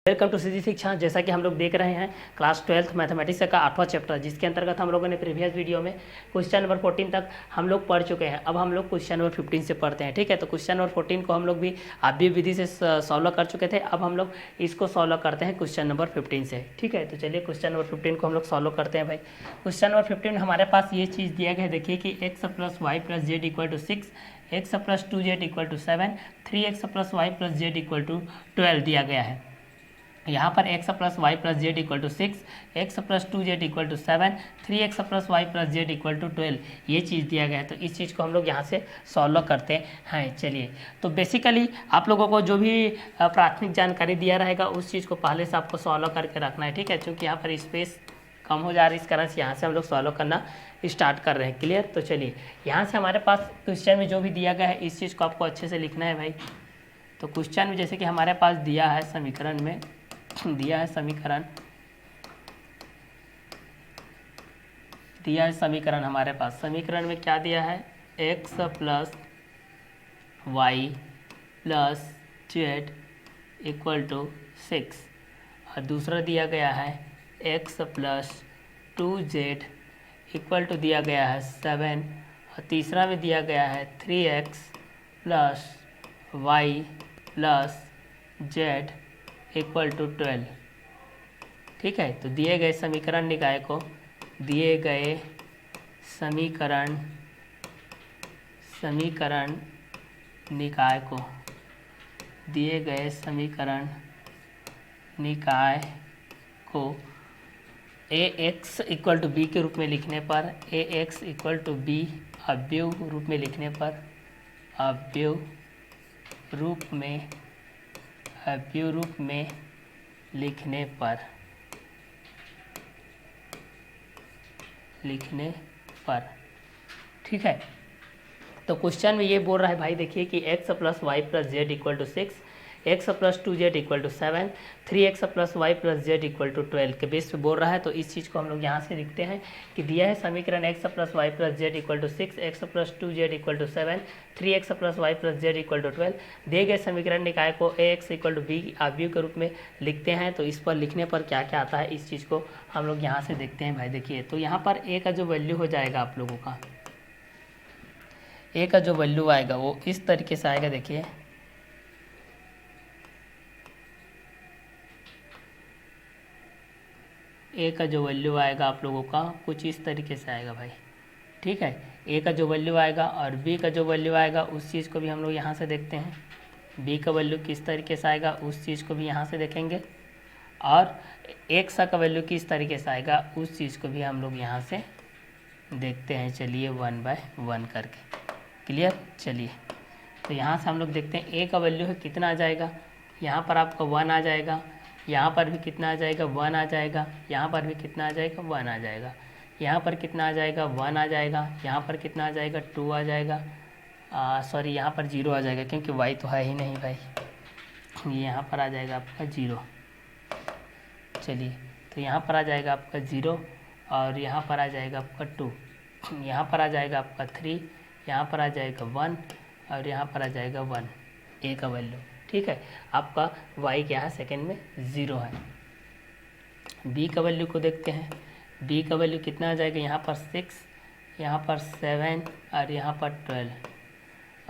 Welcome to सीधी शिक्षा। जैसा कि हम लोग देख रहे हैं क्लास 12th मैथमेटिक्स का 8वां चैप्टर, जिसके अंतर्गत हम लोगों ने प्रीवियस वीडियो में क्वेश्चन नंबर 14 तक हम लोग पढ़ चुके हैं। अब हम लोग क्वेश्चन नंबर 15 से पढ़ते हैं। ठीक है, तो क्वेश्चन नंबर 14 को हम लोग भी अव्यय विधि से सॉल्व कर चुके थे। अब हम लोग इसको सॉल्व करते हैं क्वेश्चन नंबर 15 से। ठीक है, तो चलिए क्वेश्चन नंबर 15 को हम लोग सॉल्व करते हैं भाई। क्वेश्चन नंबर 15 हमारे पास ये चीज़ दिया गया है, देखिए कि x plus y plus z equal to 6, x plus 2z equal to 7, 3x plus y plus z equal to 12 दिया गया है। यहाँ पर x plus y plus z equal to 6, x plus 2z equal to 7, 3x plus y plus z equal to 12 ये चीज़ दिया गया है। तो इस चीज़ को हम लोग यहाँ से सॉल्व करते हैं। चलिए, तो बेसिकली आप लोगों को जो भी प्राथमिक जानकारी दिया रहेगा उस चीज़ को पहले से आपको सॉल्व करके रखना है। ठीक है, क्योंकि यहाँ पर स्पेस कम हो जा रही है, इस कारण से यहाँ से हम लोग सॉल्व करना स्टार्ट कर रहे हैं। क्लियर? तो चलिए, यहाँ से हमारे पास क्वेश्चन में जो भी दिया गया है इस चीज़ को आपको अच्छे से लिखना है भाई। तो क्वेश्चन में जैसे कि हमारे पास दिया है समीकरण में समीकरण हमारे पास समीकरण में क्या दिया है, x plus y plus z equal to 6, और दूसरा दिया गया है x plus 2z equal to दिया गया है 7, और तीसरा में दिया गया है 3x plus y plus z equal to 12। ठीक है, तो दिए गए समीकरण निकाय को दिए गए समीकरण निकाय को ax इक्वल टू बी के रूप में लिखने पर, ax इक्वल टू बी अवयव रूप में लिखने पर, लिखने पर ठीक है। तो क्वेश्चन में ये बोल रहा है भाई, देखिए कि x plus y plus z equal to 6, x plus 2z equal to 7, 3x plus y plus z equal to 12 के बेस पे बोल रहा है। तो इस चीज़ को हम लोग यहाँ से लिखते हैं कि दिया है समीकरण x plus y plus z equal to 6, x plus 2z equal to 7, 3x plus y plus z equal to 12। दिए गए समीकरण निकाय को ax इक्वल टू बी अवयव के रूप में लिखते हैं। तो इस पर लिखने पर क्या क्या आता है इस चीज़ को हम लोग यहाँ से देखते हैं भाई। देखिए, तो यहाँ पर a का जो वैल्यू हो जाएगा आप लोगों का, a का जो वैल्यू आएगा वो इस तरीके से आएगा। देखिए, ए का जो वैल्यू आएगा आप लोगों का कुछ इस तरीके से आएगा भाई। ठीक है, ए का जो वैल्यू आएगा और बी का जो वैल्यू आएगा उस चीज़ को भी हम लोग यहाँ से देखते हैं। बी का वैल्यू किस तरीके से आएगा उस चीज़ को भी यहाँ से देखेंगे, और एक्स का वैल्यू किस तरीके से आएगा उस चीज़ को भी हम लोग यहाँ से देखते हैं। चलिए 1 बाय 1 करके। क्लियर? चलिए, तो यहाँ से हम लोग देखते हैं ए का वैल्यू है कितना आ जाएगा, यहाँ पर आपका 1 आ जाएगा, यहाँ पर भी कितना आ जाएगा 1 आ जाएगा, यहाँ पर भी कितना आ जाएगा 1 आ जाएगा, यहाँ पर कितना आ जाएगा 1 आ जाएगा, यहाँ पर कितना आ जाएगा 2 आ जाएगा, सॉरी यहाँ पर 0 आ जाएगा क्योंकि y तो है ही नहीं भाई, ये यहाँ पर आ जाएगा आपका 0। चलिए, तो यहाँ पर आ जाएगा आपका 0, और यहाँ पर आ जाएगा आपका 2, यहाँ पर आ जाएगा आपका 3, यहाँ पर आ जाएगा 1, और यहाँ पर आ जाएगा 1 ए का वैल्यू। ठीक है, आपका y क्या है सेकेंड में 0 है। b का वैल्यू को देखते हैं, b का वैल्यू कितना आ जाएगा, यहाँ पर 6, यहाँ पर 7, और यहाँ पर 12,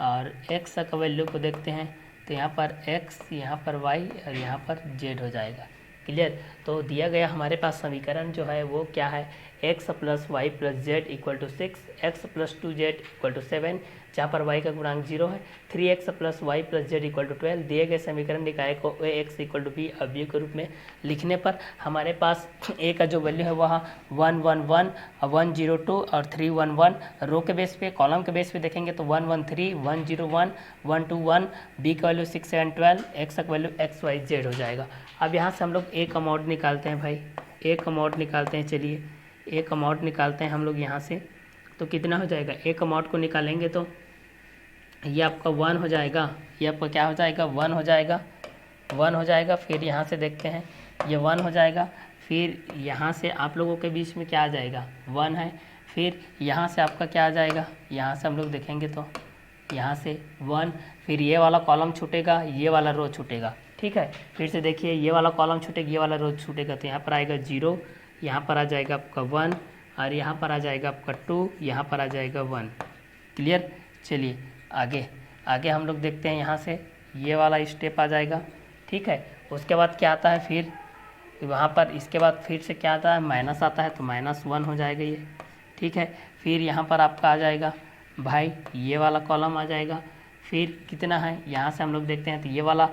और x का वैल्यू को देखते हैं तो यहाँ पर x, यहाँ पर y, और यहाँ पर z हो जाएगा। क्लियर? तो दिया गया हमारे पास समीकरण जो है वो क्या है, x plus y plus z equal to 6, x plus 2z equal to 7, जहाँ पर y का गुणांक 0 है, 3x plus y plus z equal to 12। दिए गए समीकरण निकाय को ax इक्वल टू बी अवयव के रूप में लिखने पर हमारे पास a का जो वैल्यू है वह 1 1 1, 1 0 2 और 3 1 1। रो के बेस पे, कॉलम के बेस पे देखेंगे तो 1 1 3, 1 0 1, 1 2 1, b का वैल्यू 6 7 12, x का वैल्यू x y z हो जाएगा। अब यहाँ से हम लोग a का मॉड निकालते हैं भाई, a का मॉड निकालते हैं। चलिए, a का मॉड निकालते हैं हम लोग यहाँ से, तो कितना हो जाएगा, a का मॉड को निकालेंगे तो ये आपका 1 हो जाएगा, ये आपका क्या हो जाएगा 1 हो जाएगा, 1 हो जाएगा। फिर यहाँ से देखते हैं ये 1 हो जाएगा, फिर यहाँ से आप लोगों के बीच में क्या आ जाएगा 1 है, फिर यहाँ से आपका क्या आ जाएगा, यहाँ से हम लोग देखेंगे तो यहाँ से 1, फिर ये वाला कॉलम छूटेगा, ये वाला रो छूटेगा। ठीक है। फिर से देखिए ये वाला कॉलम छूटेगा, ये वाला रो छूटेगा, तो यहाँ पर आएगा 0, यहाँ पर आ जाएगा आपका 1 और यहाँ पर आ जाएगा आपका 2, यहाँ पर आ जाएगा 1। क्लियर। चलिए आगे आगे हम लोग देखते हैं। यहाँ से ये वाला स्टेप आ जाएगा, ठीक है। उसके बाद क्या आता है, फिर वहाँ पर इसके बाद फिर से क्या आता है, माइनस आता है, तो -1 हो जाएगा ये, ठीक है। फिर यहाँ पर आपका आ जाएगा भाई ये वाला कॉलम आ जाएगा। फिर कितना है, यहाँ से हम लोग देखते हैं तो ये वाला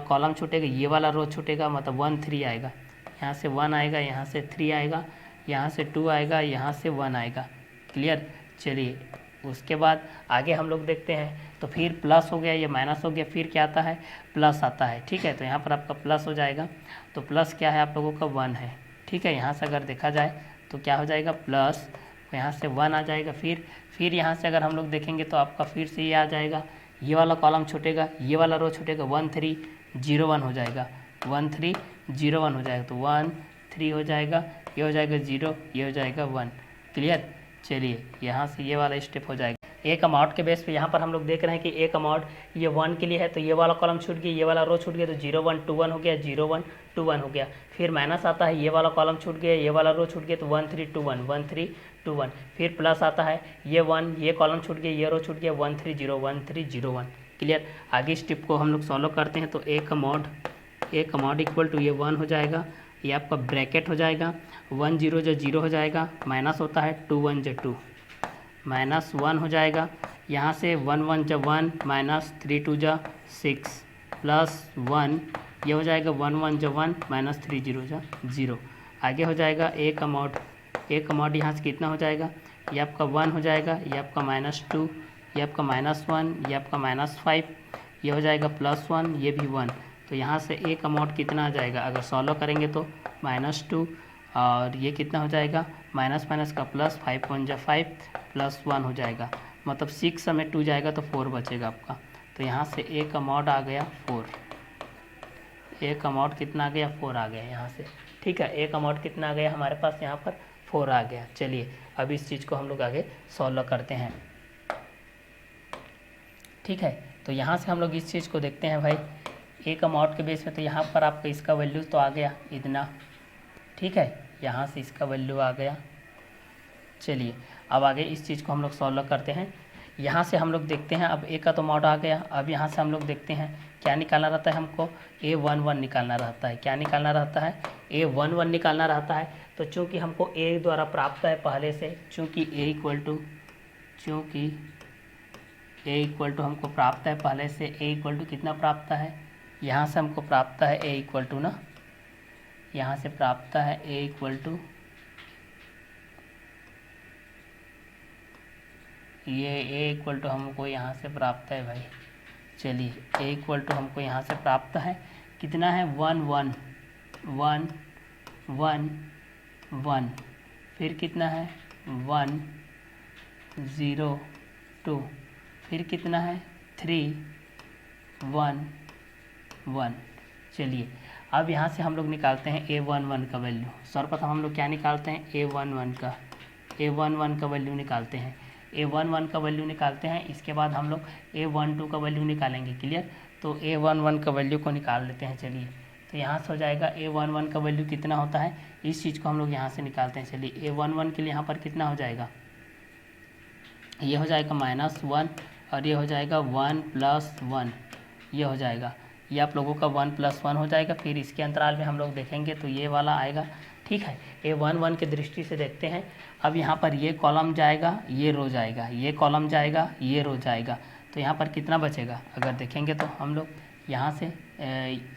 कॉलम छूटेगा, ये वाला रो छूटेगा, मतलब 1 3 आएगा। यहाँ से 1 आएगा, यहाँ से 3 आएगा, यहाँ से 2 आएगा, यहाँ से 1 आएगा। क्लियर। चलिए उसके बाद आगे हम लोग देखते हैं, तो फिर प्लस हो गया, ये माइनस हो गया, फिर क्या आता है, प्लस आता है, ठीक है। तो यहाँ पर आपका प्लस हो जाएगा, तो प्लस क्या है आप लोगों का 1 है, ठीक है। यहाँ से अगर देखा जाए तो क्या हो जाएगा, प्लस, यहाँ से 1 आ जाएगा। फिर यहाँ से अगर हम लोग देखेंगे तो आपका फिर से ये आ जाएगा, ये वाला कॉलम छूटेगा, ये वाला रो छूटेगा, 1 3 0 1 हो जाएगा, 1 3 0 1 हो जाएगा, तो 1 3 हो जाएगा, ये हो जाएगा 0, ये हो जाएगा 1। क्लियर। चलिए यहाँ से ये वाला स्टेप हो जाएगा। एक अमाउंट के बेस पे यहाँ पर हम लोग देख रहे हैं कि एक अमाउंट ये 1 के लिए है, तो ये वाला कॉलम छूट गया, ये वाला रो छूट गया, तो 0 1 2 1 हो गया, 0 1 2 1 हो गया। फिर माइनस आता है, ये वाला कॉलम छूट गया, ये वाला रो छूट गया, तो 1 3 2 1 1 3 2 1। फिर प्लस आता है, ये 1 ये कॉलम छूट गया, ये रो छूट गया, 1 3 0 1 3 0 1। क्लियर। आगे स्टेप को हम लोग सॉल्व करते हैं, तो एक अमाउंट इक्वल टू ये 1 हो जाएगा, ये आपका ब्रैकेट हो जाएगा, 1 0 जो 0 हो जाएगा, माइनस होता है 2 1 जो 2, -1 हो जाएगा। यहाँ से 1 1 जो 1, -3 2 जो 6, +1, ये हो जाएगा 1 1 जो 1, -3 0 जो 0। आगे हो जाएगा एक अमाउंट यहाँ से कितना हो जाएगा, ये आपका 1 हो जाएगा, ये आपका -2, ये आपका -1, ये आपका -5, ये हो जाएगा +1, ये भी 1। तो यहाँ से एक अमाउंट कितना आ जाएगा, अगर सॉल्व करेंगे तो -2 और ये कितना हो जाएगा, माइनस माइनस का प्लस, 5 1 जा 5 +1 हो जाएगा, मतलब 6 में 2 जाएगा तो 4 बचेगा आपका। तो यहाँ से एक अमाउंट आ गया 4, एक अमाउंट कितना आ गया, 4 आ गया यहाँ से, ठीक है। एक अमाउंट कितना आ गया हमारे पास यहाँ पर, 4 आ गया। चलिए अब इस चीज़ को हम लोग आगे सॉल्व करते हैं, ठीक है। तो यहाँ से हम लोग इस चीज़ को देखते हैं भाई, एक अमाउंट के बेस में, तो यहाँ पर आपका इसका वैल्यू तो आ गया इतना, ठीक है। यहाँ से इसका वैल्यू आ गया। चलिए अब आगे इस चीज़ को हम लोग सॉल्व करते हैं। यहाँ से हम लोग देखते हैं, अब ए का तो अमाउंट आ गया, अब यहाँ से हम लोग देखते हैं क्या निकालना रहता है हमको, A11 निकालना रहता है। क्या निकालना रहता है, A11 निकालना रहता है। तो चूँकि हमको ए द्वारा प्राप्त है पहले से, चूँकि ए इक्वल टू हमको प्राप्त है पहले से, ए इक्वल टू कितना प्राप्त है, यहाँ से हमको प्राप्त है ए इक्वल टू ना, यहाँ से प्राप्त है ए इक्वल टू, ये ए इक्वल टू हमको यहाँ से प्राप्त है भाई। चलिए ए इक्वल टू हमको यहाँ से प्राप्त है, कितना है, 1 1 1 1 1, फिर कितना है 1 0 2, फिर कितना है 3 1 1। चलिए अब यहाँ से हम लोग निकालते हैं A11 का वैल्यू। सर्वप्रथम हम लोग क्या निकालते हैं, A11 का वैल्यू निकालते हैं, A11 का वैल्यू निकालते हैं। इसके बाद हम लोग A12 का वैल्यू निकालेंगे। क्लियर। तो A11 का वैल्यू को निकाल लेते हैं। चलिए तो यहाँ से हो जाएगा A11 का वैल्यू कितना होता है, इस चीज़ को हम लोग यहाँ से निकालते हैं। चलिए A11 के लिए यहाँ पर कितना हो जाएगा, ये हो जाएगा -1 और ये हो जाएगा 1 + 1, ये हो जाएगा, ये आप लोगों का 1 + 1 हो जाएगा। फिर इसके अंतराल में हम लोग देखेंगे तो ये वाला आएगा, ठीक है। A11 की दृष्टि से देखते हैं। अब यहाँ पर ये कॉलम जाएगा, ये रो जाएगा, ये कॉलम जाएगा, ये रो जाएगा, तो यहाँ पर कितना बचेगा, अगर देखेंगे तो हम लोग यहाँ से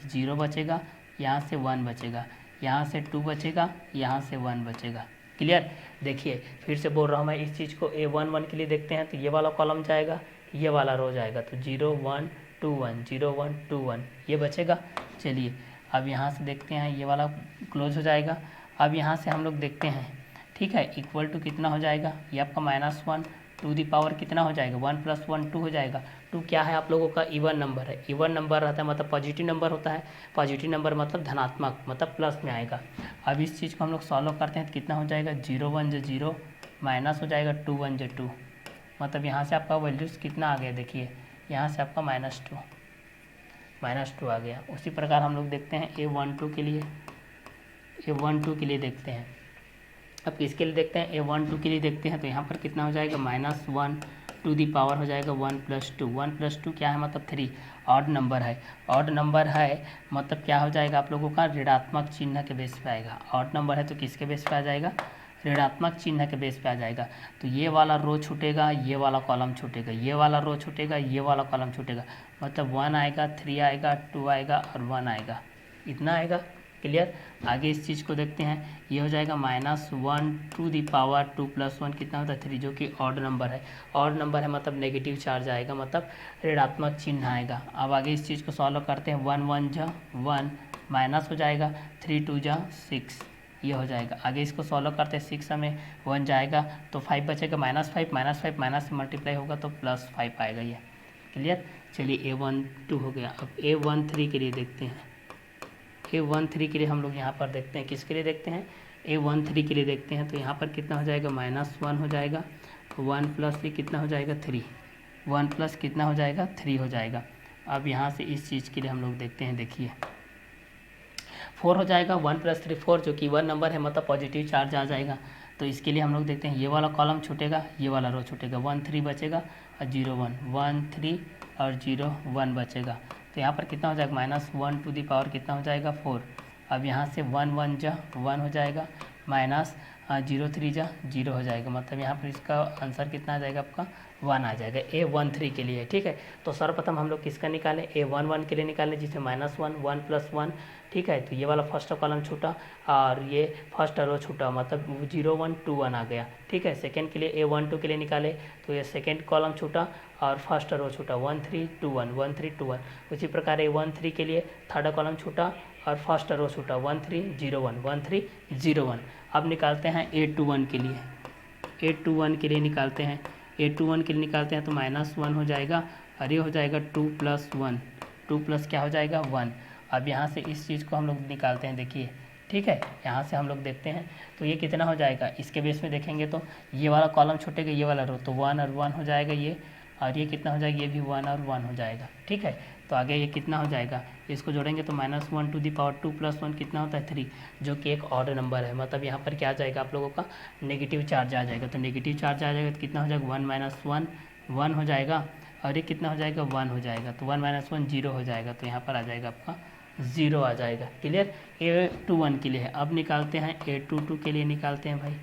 0 बचेगा, यहाँ से 1 बचेगा, यहाँ से 2 बचेगा, यहाँ से 1 बचेगा। क्लियर। देखिए फिर से बोल रहा हूँ मैं, इस चीज़ को A11 के लिए देखते हैं तो ये वाला कॉलम जाएगा, ये वाला रो जाएगा, तो 0 1 2 1 0 1 2 1 ये बचेगा। चलिए अब यहाँ से देखते हैं, ये वाला क्लोज हो जाएगा। अब यहाँ से हम लोग देखते हैं, ठीक है, इक्वल टू कितना हो जाएगा, ये आपका -1 टू दी पावर कितना हो जाएगा, 1 + 1 2 हो जाएगा। 2 क्या है आप लोगों का, इवन नंबर है, इवन नंबर रहता है मतलब पॉजिटिव नंबर होता है, पॉजिटिव नंबर मतलब धनात्मक, मतलब प्लस में आएगा। अब इस चीज़ को हम लोग सॉल्व करते हैं तो कितना हो जाएगा, 0 1 जो 0 माइनस हो जाएगा 2 1 जो 2, मतलब यहाँ से आपका वैल्यूज़ कितना आ गया, देखिए यहाँ से आपका -2, -2 आ गया। उसी प्रकार हम लोग देखते हैं A12 के लिए, A12 के लिए देखते हैं। अब किसके लिए देखते हैं, A12 के लिए देखते हैं। तो यहाँ पर कितना हो जाएगा, -1 टू दी पावर हो जाएगा 1 + 2। 1 + 2 क्या है, मतलब 3। ऑड नंबर है, ऑड नंबर है मतलब क्या हो जाएगा आप लोगों का, ऋणात्मक चिन्ह के बेस पे आएगा। ऑड नंबर है तो किसके बेस पे आ जाएगा, ऋणात्मक चिन्ह के बेस पे आ जाएगा। तो ये वाला रो छूटेगा, ये वाला कॉलम छूटेगा, ये वाला रो छूटेगा, ये वाला कॉलम छूटेगा। मतलब 1 आएगा, 3 आएगा, 2 आएगा और 1 आएगा, इतना आएगा। क्लियर। आगे इस चीज़ को देखते हैं। ये हो जाएगा -1 टू दी पावर 2 + 1 कितना होता है 3, जो कि ऑड नंबर है। ऑड नंबर है मतलब नेगेटिव चार्ज आएगा, मतलब ऋणात्मक चिन्ह आएगा। अब आगे इस चीज़ को सॉल्व करते हैं। 1 1 जा 1 माइनस हो जाएगा, 3 2 जा 6, ये हो जाएगा। आगे इसको सॉल्व करते हैं। 6 में 1 जाएगा तो 5 बचेगा, -5 -5 माइनस से मल्टीप्लाई होगा तो +5 आएगा ये। क्लियर। चलिए A12 हो गया। अब A13 के लिए देखते हैं। A13 के लिए हम लोग यहाँ पर देखते हैं, किसके लिए देखते हैं, A13 के लिए देखते हैं। तो यहाँ पर कितना हो जाएगा, -1 हो जाएगा, 1 + ये कितना हो जाएगा 3, 1 + कितना हो जाएगा 3 हो जाएगा। अब यहाँ से इस चीज़ के लिए हम लोग देखते हैं। देखिए 4 हो जाएगा, 1 + 3 4, जो कि 1 नंबर है मतलब पॉजिटिव चार्ज आ जाएगा। तो इसके लिए हम लोग देखते हैं, ये वाला कॉलम छूटेगा, ये वाला रो छूटेगा, 1 3 बचेगा और 0 1, 1 3 और 0 1 बचेगा। तो यहाँ पर कितना हो जाएगा, -1 टू दी पावर कितना हो जाएगा 4। अब यहाँ से 1 1 जा 1 हो जाएगा, -0 3 जा 0 हो जाएगा। मतलब यहाँ पर इसका आंसर कितना आ जाएगा आपका 1 आ जाएगा। A13 के लिए, ठीक है। तो सर्वप्रथम हम लोग किसका निकालें, A11 के लिए निकालें, जिसमें -1 1 + 1, ठीक है। तो ये वाला फर्स्ट कॉलम छूटा और ये फर्स्ट रो छूटा, मतलब 0 1 2 1 आ गया, ठीक है। सेकंड के लिए A12 के लिए निकाले तो ये सेकंड कॉलम छूटा और फर्स्ट रो छूटा, 1 3 2 1 1 3 2 1। उसी प्रकार A13 के लिए थर्ड कॉलम छूटा और फर्स्ट रो छूटा, 1 3 0 1 1 3 0 1। अब निकालते हैं A21 के लिए, A21 के लिए निकालते हैं। A21 के लिए निकालते हैं तो -1 हो जाएगा और ये हो जाएगा 2 + 1, 2 + क्या हो जाएगा 1। अब यहाँ से इस चीज़ को हम लोग निकालते हैं। देखिए, ठीक है, यहाँ से हम लोग देखते हैं तो ये कितना हो जाएगा, इसके बेस में देखेंगे तो ये वाला कॉलम छूटेगा, ये वाला रो, तो 1 और 1 हो जाएगा ये, और ये कितना हो जाएगा, ये भी 1 और 1 हो जाएगा, ठीक है। तो आगे ये कितना हो जाएगा, इसको जोड़ेंगे तो -1 टू दी पावर 2 + 1 कितना होता है 3, जो कि एक ऑड नंबर है। मतलब यहाँ पर क्या आ जाएगा आप लोगों का, नेगेटिव चार्ज आ जाएगा। तो नेगेटिव चार्ज आ जाएगा तो कितना हो जाएगा, 1 - 1 1 हो जाएगा और ये कितना हो जाएगा 1 हो जाएगा। तो 1 - 1 0 हो जाएगा। तो यहाँ पर आ जाएगा आपका 0 आ जाएगा। क्लियर। A21 के लिए है। अब निकालते हैं A22 के लिए, निकालते हैं भाई।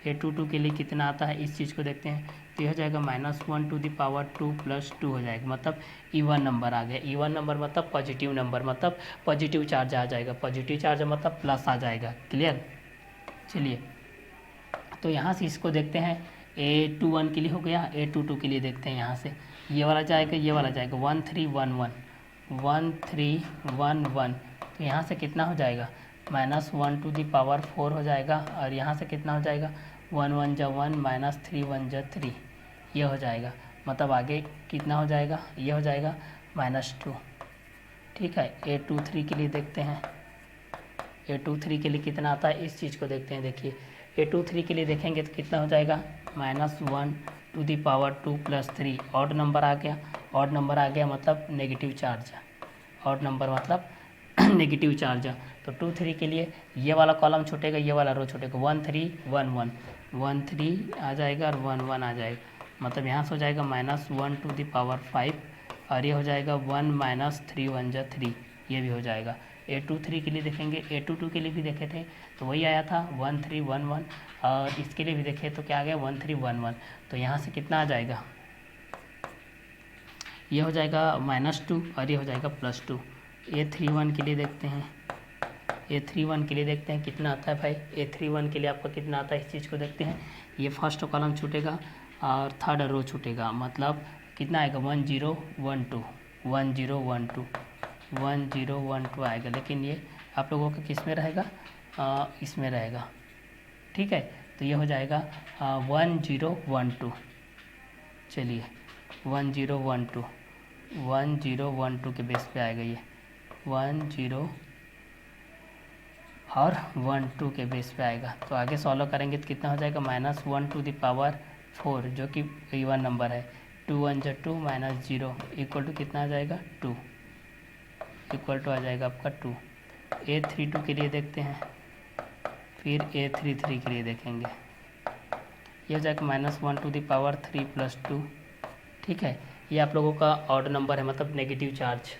A22 के लिए कितना आता है, इस चीज़ को देखते हैं। तो यह हो जाएगा -1 टू दी पावर 2 + 2 हो जाएगा, मतलब इवन नंबर आ गया। इवन नंबर मतलब पॉजिटिव नंबर, मतलब पॉजिटिव चार्ज आ जाएगा। पॉजिटिव चार्ज मतलब प्लस आ जाएगा। क्लियर। चलिए, तो यहाँ से इसको देखते हैं। A21 के लिए हो गया, A22 के लिए देखते हैं। यहाँ से ये वाला जाएगा, ये वाला जाएगा, 1 3 1 1 1 3 1 1। तो यहाँ से कितना हो जाएगा, -1 टू दी पावर 4 हो जाएगा और यहाँ से कितना हो जाएगा, 1 1 जा 1 -3 1 जा 3, ये हो जाएगा। मतलब आगे कितना हो जाएगा, ये हो जाएगा -2, ठीक है। A23 के लिए देखते हैं। A23 के लिए कितना आता है, इस चीज़ को देखते हैं। देखिए A23 के लिए देखेंगे तो कितना हो जाएगा, -1 to the power 2 + 3, odd number आ गया। ऑड नंबर आ गया मतलब नेगेटिव चार्ज, ऑड नंबर मतलब नेगेटिव चार्ज। तो 2 3 के लिए ये वाला कॉलम छूटेगा, ये वाला रो छूटेगा, 1 3 1 1 1 3 आ जाएगा और 1 1 आ जाएगा। मतलब यहाँ से हो जाएगा -1 टू दी पावर 5 और ये हो जाएगा 1 -3 1 जा 3, ये भी हो जाएगा। A23 के लिए देखेंगे, A22 के लिए भी देखे थे तो वही आया था 1 3 1 1, और इसके लिए भी देखे तो क्या आ गया 1 3 1 1। तो यहाँ से कितना आ जाएगा, ये हो जाएगा -2 और ये हो जाएगा +2। A31 के लिए देखते हैं। A31 के लिए देखते हैं कितना आता है भाई। A31 के लिए आपका कितना आता है, इस चीज़ को देखते हैं। ये फर्स्ट कॉलम छूटेगा और थर्ड रो छूटेगा, मतलब कितना आएगा 1 0 1 2 1 0 1 2 1 0 1 2 आएगा। लेकिन ये आप लोगों का किस में रहेगा, इसमें रहेगा, ठीक है। तो ये हो जाएगा 1 0 1 2। चलिए 1 0 1 2 1 0 1 2 के बेस पे आएगा ये 1 0 और 1 2 के बेस पे आएगा। तो आगे सॉल्व करेंगे तो कितना हो जाएगा, -1 टू दी पावर 4, जो कि इवन नंबर है। 2 1 जा 2 -0 इक्वल टू कितना आ जाएगा 2। इक्वल टू आ जाएगा आपका 2। A32 के लिए देखते हैं, फिर A33 के लिए देखेंगे। ये हो जाएगा -1⁻³ + 2। ठीक है, ये आप लोगों का ऑड नंबर है, मतलब नेगेटिव चार्ज।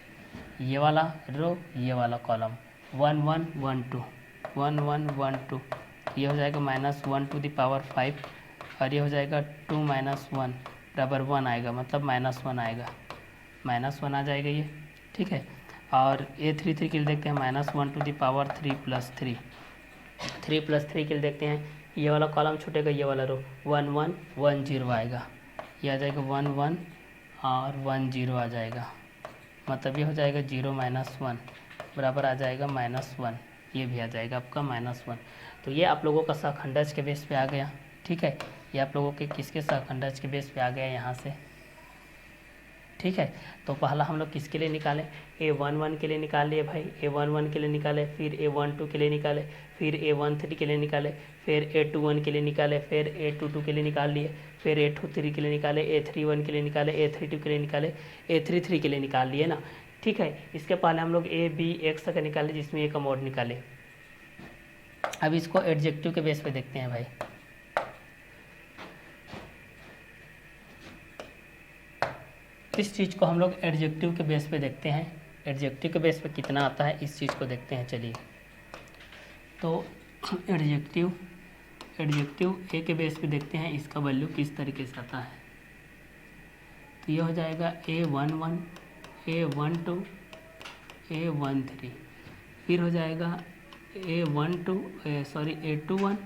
ये वाला रो, ये वाला कॉलम 1 1 1 2 1 1 1 2। ये हो जाएगा -1⁵ और ये हो जाएगा 2 - 1 बराबर 1 आएगा, मतलब -1 आएगा, -1 आ जाएगा ये। ठीक है, और A33 के लिए देखते हैं -1⁻³ + 3। 3 + 3 के लिए देखते हैं, ये वाला कॉलम छूटेगा, ये वाला रो 1 1 1 0 आएगा। ये आ जाएगा 1 1 और 1 0 आ जाएगा, मतलब ये हो जाएगा 0 - 1 बराबर आ जाएगा -1। ये भी आ जाएगा आपका -1। तो ये आप लोगों का सहखंडज के बेस पे आ गया। ठीक है, ये आप लोगों के किसके सहखंडज के बेस पे आ गया यहाँ से। ठीक है, तो पहला हम लोग किसके लिए निकालें, A11 के लिए निकाल लिए भाई, A11 के लिए निकाले, फिर A12 के लिए निकाले, फिर A13 के लिए निकाले, फिर A21 के लिए निकाले, फिर A22 के लिए निकाल लिए, फिर A23 के लिए निकाले, A31 के लिए निकाले, A32 के लिए निकाले, A33 के लिए निकाल लिए ना। ठीक है, इसके पहले हम लोग A B X तक निकाले, जिसमें एक मोड निकाले। अब इसको एडजेक्टिव के बेस पे देखते हैं भाई। इस चीज़ को हम लोग एडजेक्टिव के बेस पे देखते हैं, एडजेक्टिव के बेस पे कितना आता है इस चीज़ को देखते हैं। चलिए, तो एडजेक्टिव ए के बेस पे देखते हैं, इसका वैल्यू किस तरीके से आता है। तो ये हो जाएगा A11 A12 A13, फिर हो जाएगा A21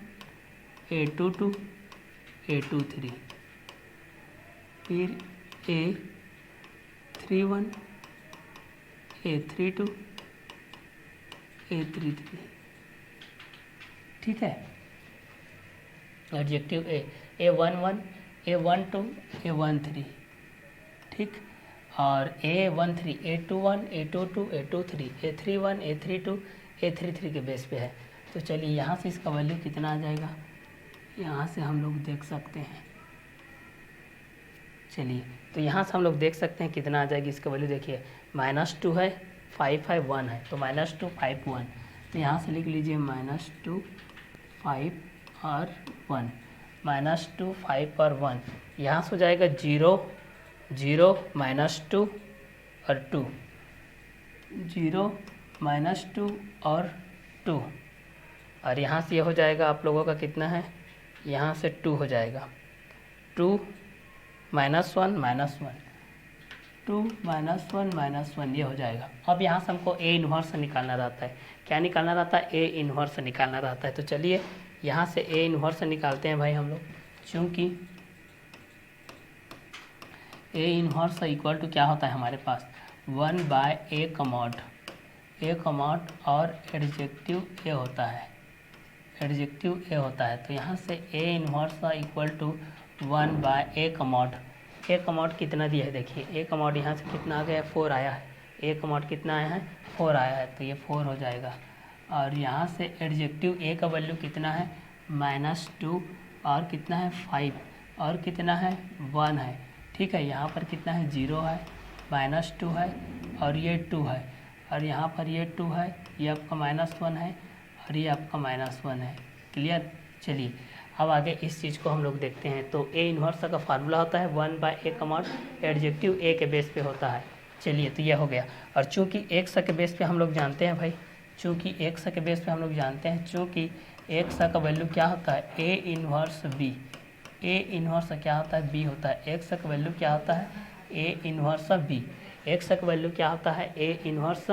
A22 A23, फिर A31 A32 A33। ठीक है, एडजेक्टिव A11 A12 A13। ठीक, और A13 A21 A22 A23 A31 A32 A33 के बेस पे है। तो चलिए, यहाँ से इसका वैल्यू कितना आ जाएगा, यहाँ से हम लोग देख सकते हैं। चलिए, तो यहाँ से हम लोग देख सकते हैं कितना आ जाएगी इसका वैल्यू। देखिए, -2 है, 5 है, 1 है, तो -2 5 1। तो यहाँ से लिख लीजिए -2 5 और 1, -2 5 और 1। यहाँ से हो जाएगा 0 0 -2 और 2, 0 -2 और 2, और यहाँ से ये हो जाएगा आप लोगों का कितना है, यहाँ से 2 हो जाएगा, 2 -1 -1 2 -1 -1 ये हो जाएगा। अब यहाँ से हमको A इन्वर्स निकालना रहता है। क्या निकालना रहता है, A इन्वर्स निकालना रहता है। तो चलिए, यहाँ से A इन्वर्स निकालते हैं भाई हम लोग। चूँकि A इन्वर्स इक्वल टू क्या होता है हमारे पास, 1/A कमोड, A कमोड और एडजेक्टिव A होता है, एडजेक्टिव A होता है। तो यहाँ से A inverse equal to 1/A कमोड। A कमोड कितना दिया है, देखिए A कमोड यहाँ से कितना आ गया, 4 आया है। A कमोड कितना आया है, 4 आया है, तो ये 4 हो जाएगा। और यहाँ से एडजेक्टिव A का वैल्यू कितना है, -2 और कितना है 5 और कितना है 1 है। ठीक है, यहाँ पर कितना है 0 है, -2 है और ये 2 है, और यहाँ पर ये 2 है, ये आपका -1 है और ये आपका -1 है। क्लियर। चलिए, अब आगे इस चीज़ को हम लोग देखते हैं। तो A इन्वर्स का फार्मूला होता है 1/A कमोड, एडजेक्टिव A के बेस पे होता है। चलिए, तो ये हो गया। और चूँकि X के बेस पे हम लोग जानते हैं भाई, चूँकि X के बेस पे हम लोग जानते हैं, चूँकि X का वैल्यू क्या होता है, A inverse B। A inverse क्या होता है, B होता है। X का वैल्यू क्या होता है, A इन्वर्स B। X का वैल्यू क्या होता है, A इन्वर्स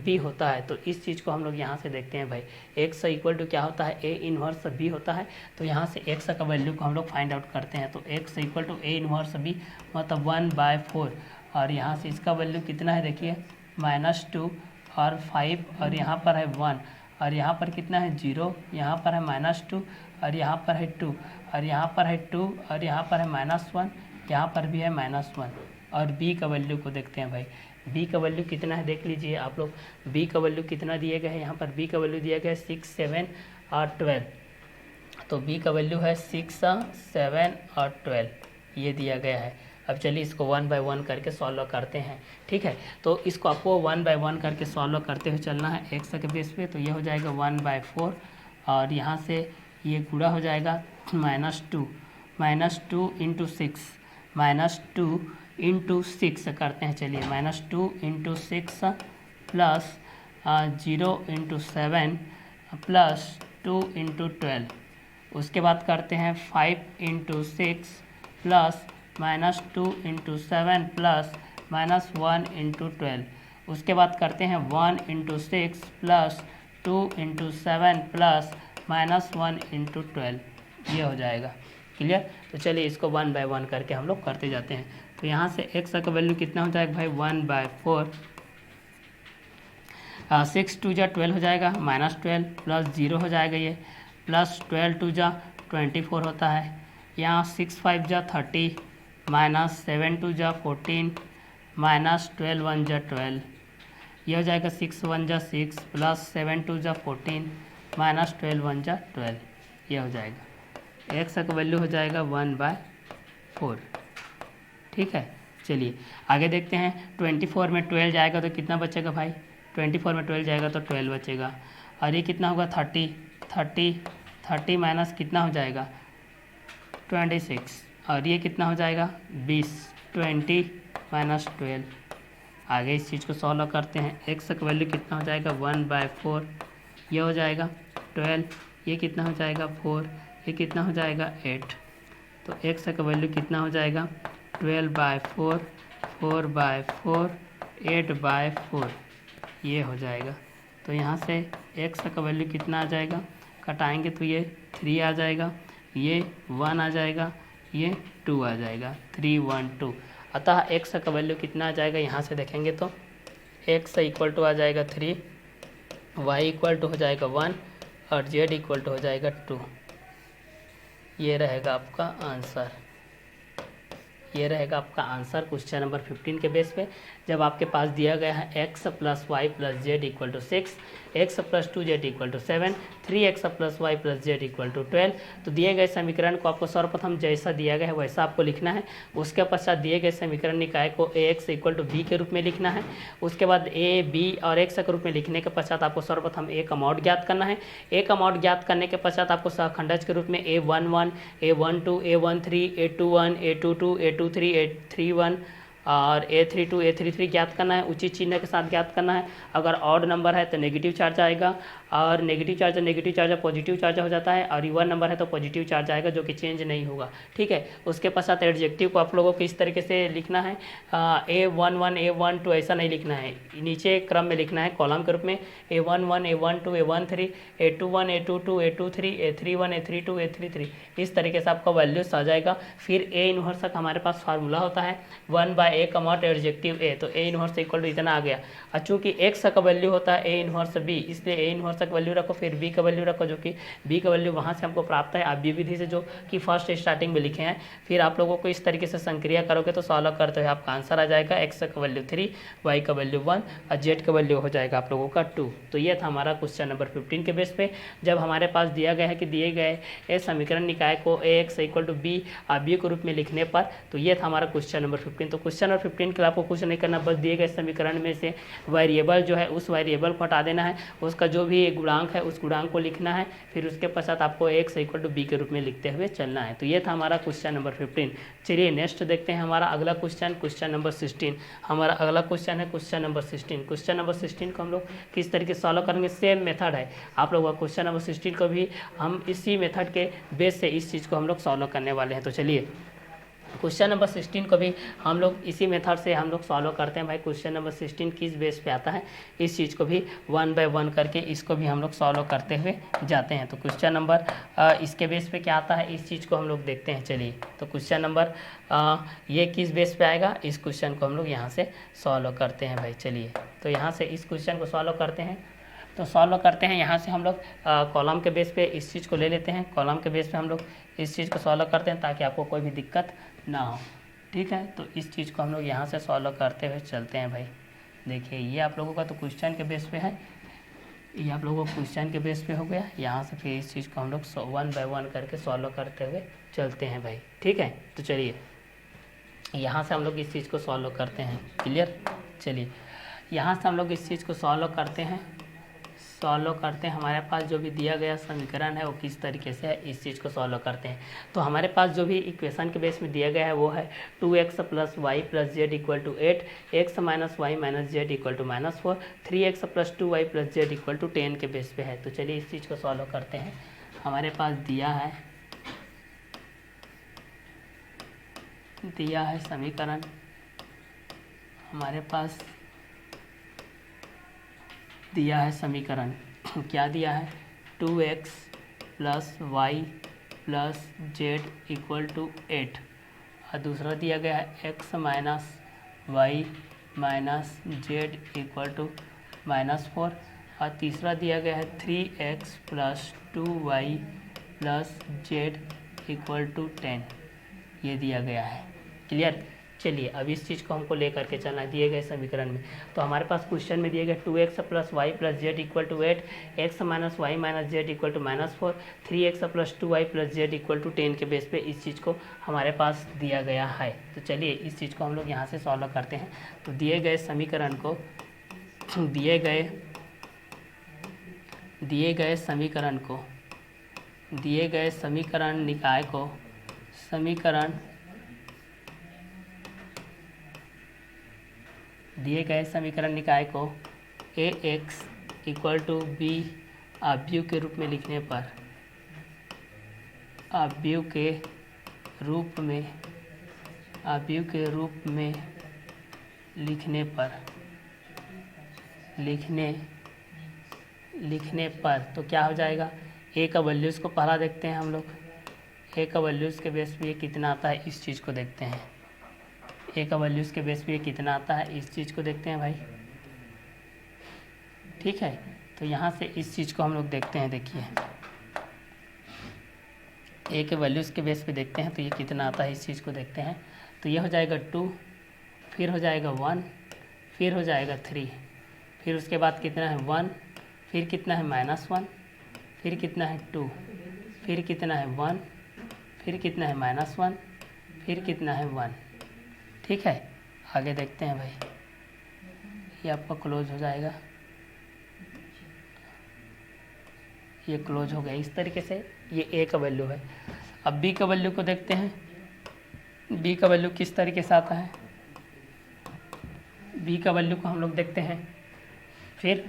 B होता है। तो इस चीज़ को हम लोग यहाँ से देखते हैं भाई, X इक्वल टू क्या होता है, A इन्वर्स B होता है। तो यहाँ से X का वैल्यू को हम लोग फाइंड आउट करते हैं। तो X equal to A inverse B, मतलब 1/4, और यहाँ से इसका वैल्यू कितना है, देखिए -2 और 5 और यहाँ पर है 1 और यहाँ पर कितना है 0, यहाँ पर है -2 और यहाँ पर है 2 और यहाँ पर है 2 और यहाँ पर है -1, यहाँ पर भी है -1। और B का वैल्यू को देखते हैं भाई, B का वैल्यू कितना है, देख लीजिए आप लोग। B का वैल्यू कितना दिए गए हैं, यहाँ पर B का वैल्यू दिया गया है 6 7 और 12। तो B का वैल्यू है 6 7 और 12, ये दिया गया है। अब चलिए इसको 1 बाय 1 करके सॉल्व करते हैं, ठीक है। तो इसको आपको 1 बाय 1 करके सॉल्व करते हुए चलना है एक्स के बेस पे। तो ये हो जाएगा 1/4 और यहाँ से ये गुणा हो जाएगा -2 इंटू 6 करते हैं। चलिए -2 into 6 plus 0 into 7 plus 2 into 12। उसके बाद करते हैं 5 into 6 plus -2 into 7 plus -1 into 12। उसके बाद करते हैं 1 into 6 plus 2 into 7 plus -1 into 12। ये हो जाएगा क्लियर। तो चलिए इसको 1 बाय 1 करके हम लोग करते जाते हैं। तो यहाँ से एक्स का वैल्यू कितना हो जाएगा भाई 1/4। 6 2 जा 12 हो जाएगा, -12 प्लस 0 हो जाएगा, ये प्लस 12 2 जा 24 होता है। यहाँ 6 5 जा 30 -7 2 जा 14 -12 1 जा 12। ये हो जाएगा 6 1 जा 6 प्लस 7 2 जा 14 -12 1 जा 12। ये हो जाएगा एक्स का वैल्यू हो जाएगा 1/4, ठीक है। चलिए आगे देखते हैं। 24 में 12 जाएगा तो कितना बचेगा भाई, 24 में 12 जाएगा तो 12 बचेगा। और ये कितना होगा 30 माइनस कितना हो जाएगा 26। और ये कितना हो जाएगा 20 20 माइनस 12। आगे इस चीज़ को सॉल्व करते हैं। एक्स का वैल्यू कितना हो जाएगा 1/4, ये हो जाएगा 12, ये कितना हो जाएगा 4, ये कितना हो जाएगा 8। तो एक्स का वैल्यू कितना हो जाएगा 12/4 4/4 8/4, ये हो जाएगा। तो यहाँ से एक्स का वैल्यू कितना आ जाएगा, कटाएंगे तो ये 3 आ जाएगा, ये 1 आ जाएगा, ये 2 आ जाएगा, 3 1 2। अतः एक्स का वैल्यू कितना आ जाएगा, यहाँ से देखेंगे तो एक्स इक्वल टू आ जाएगा 3, वाई इक्वल टू हो जाएगा 1 और जेड इक्वल टू हो जाएगा 2। ये रहेगा आपका आंसर, ये रहेगा आपका आंसर क्वेश्चन नंबर 15 के बेस पे। जब आपके पास दिया गया है x plus y plus z equal to 6, x plus 2z equal to 7, 3x plus y plus z equal to 12, तो दिए गए समीकरण को आपको सर्वप्रथम जैसा दिया गया है वैसा आपको लिखना है। उसके पश्चात दिए गए समीकरण निकाय को ax इक्वल टू b के रूप में लिखना है। उसके बाद a b और x के रूप में लिखने के पश्चात आपको सर्वप्रथम a का मॉड ज्ञात करना है। a का मॉड ज्ञात करने के पश्चात आपको सहखंडज के रूप में a11 a12 a13 a21 a22 a23 a31 और a32 a33 ज्ञात करना है, उचित चिन्ह के साथ ज्ञात करना है। अगर ऑड नंबर है तो नेगेटिव चार्ज आएगा, और नेगेटिव चार्ज पॉजिटिव चार्ज हो जाता है, और इवन नंबर है तो पॉजिटिव चार्ज आएगा जो कि चेंज नहीं होगा, ठीक है। उसके पश्चात एडजेक्टिव को आप लोगों को इस तरीके से लिखना है, A11 A12 ऐसा नहीं लिखना है, नीचे क्रम में लिखना है कॉलम के रूप में A11 A12 A13 A21 A22 A23 A31 A32 A33, इस तरीके से आपका वैल्यूज आ जाएगा। फिर A इनवर्स तक हमारे पास फार्मूला होता है 1/A कमॉट एडजेक्टिव A, तो A इनवर्स इक्वल टू इतना आ गया। और चूंकि x का वैल्यू होता है A इनवर्स B, इसलिए A इनवर्स का वैल्यू रखो, फिर B का वैल्यू रखो, जो कि B का वैल्यू वहाँ से हमको प्राप्त है आप B विधि से जो कि फर्स्ट स्टार्टिंग में लिखे हैं। फिर आप लोगों को इस तरीके से संक्रिया करोगे तो सॉल्व करते हुए आपका आंसर आ जाएगा x का वैल्यू 3, y का वैल्यू 1 और z का वैल्यू हो जाएगा आप लोगों का 2। तो ये था हमारा क्वेश्चन नंबर 15 के बेस पे। जब हमारे पास दिया गया है कि दिए गए समीकरण निकाय को ax इक्वल टू b और b के रूप में लिखने पर, तो ये था हमारा क्वेश्चन नंबर 15। तो क्वेश्चन नंबर 15 के लिए आपको कुछ नहीं करना, बस दिए गए समीकरण में से वेरिएबल जो है उस वेरिएबल को हटा देना है, उसका जो भी गुणांक है उस गुणांक को लिखना है, फिर उसके पश्चात आपको x इक्वल टू b के रूप में लिखते हुए चलना है। तो ये था हमारा क्वेश्चन नंबर 15। चलिए नेक्स्ट देखते हैं हमारा अगला क्वेश्चन, क्वेश्चन नंबर 16। हमारा अगला क्वेश्चन है क्वेश्चन नंबर 16। क्वेश्चन नंबर 16 को हम लोग किस तरीके से सॉल्व करेंगे, सेम मेथड है आप लोगों का। क्वेश्चन नंबर 16 को भी हम इसी मेथड के बेस से इस चीज़ को हम लोग सॉल्व करने वाले हैं। तो चलिए क्वेश्चन नंबर 16 को भी हम लोग इसी मेथड से हम लोग सॉल्व करते हैं भाई। क्वेश्चन नंबर 16 किस बेस पे आता है, इस चीज़ को भी 1 बाय 1 करके इसको भी हम लोग सॉल्व करते हुए जाते हैं। तो क्वेश्चन नंबर इसके बेस पे क्या आता है, इस चीज़ को हम लोग देखते हैं। चलिए तो क्वेश्चन नंबर ये किस बेस पे आएगा, इस क्वेश्चन को हम लोग यहाँ से सॉल्व करते हैं भाई। चलिए तो यहाँ से इस क्वेश्चन को सॉल्व करते हैं। तो सॉल्व करते हैं यहाँ से हम लोग कॉलम के बेस पे इस चीज़ को ले लेते हैं, कॉलम के बेस पे हम लोग इस चीज़ को सॉल्व करते हैं ताकि आपको कोई भी दिक्कत ना हो, ठीक है। तो इस चीज़ को हम लोग यहाँ से सॉल्व करते हुए चलते हैं भाई। देखिए ये आप लोगों का तो क्वेश्चन के बेस पे है, ये आप लोगों को क्वेश्चन के बेस पे हो गया। यहाँ से फिर इस चीज़ को हम लोग 1 बाय 1 करके सॉल्व करते हुए चलते हैं भाई, ठीक है। तो चलिए यहाँ से हम लोग इस चीज़ को सॉल्व करते हैं। क्लियर, चलिए यहाँ से हम लोग इस चीज़ को सॉल्व करते हैं। हमारे पास जो भी दिया गया समीकरण है वो किस तरीके से है, इस चीज़ को सॉल्व करते हैं। तो हमारे पास जो भी इक्वेशन के बेस में दिया गया है वो है 2x + y + z = 8, x - y - z = -4, 3x + 2y + z = 10 के बेस पे है। तो चलिए इस चीज़ को सॉल्व करते हैं। हमारे पास दिया है समीकरण, हमारे पास दिया है समीकरण, क्या दिया है, 2x + y + z = 8, और दूसरा दिया गया है x - y - z = -4, और तीसरा दिया गया है 3x + 2y + z = 10, ये दिया गया है। क्लियर, चलिए अब इस चीज़ को हमको लेकर के चलना है दिए गए समीकरण में। तो हमारे पास क्वेश्चन में दिए गए 2x + y + z = 8, x - y - z = -4, 3x + 2y + z = 10 के बेस पे इस चीज़ को हमारे पास दिया गया है। तो चलिए इस चीज़ को हम लोग यहाँ से सॉल्व करते हैं। तो दिए गए समीकरण को दिए गए समीकरण निकाय को ax = b अवयव के रूप में लिखने पर तो क्या हो जाएगा, ए का वैल्यूज़ को पहला देखते हैं हम लोग। ए का वैल्यूज़ के बेस पे ये कितना आता है इस चीज़ को देखते हैं। ए का वैल्यूज़ के बेस पे ये कितना आता है इस चीज़ को देखते हैं भाई। ठीक है, तो यहाँ से इस चीज़ को हम लोग देखते हैं। देखिए ए के वैल्यूज़ के बेस पे देखते हैं तो ये कितना आता है इस चीज़ को देखते हैं। तो ये हो जाएगा 2, फिर हो जाएगा 1, फिर हो जाएगा 3, फिर उसके बाद कितना है 1, फिर कितना है -1, फिर कितना है 2, फिर कितना है 1, फिर कितना है -1, फिर कितना है 1। ठीक है, आगे देखते हैं भाई। ये आपका क्लोज हो जाएगा, ये क्लोज हो गया। इस तरीके से ये ए का वैल्यू है। अब बी का वैल्यू को देखते हैं। बी का वैल्यू किस तरीके से आता है, बी का वैल्यू को हम लोग देखते हैं। फिर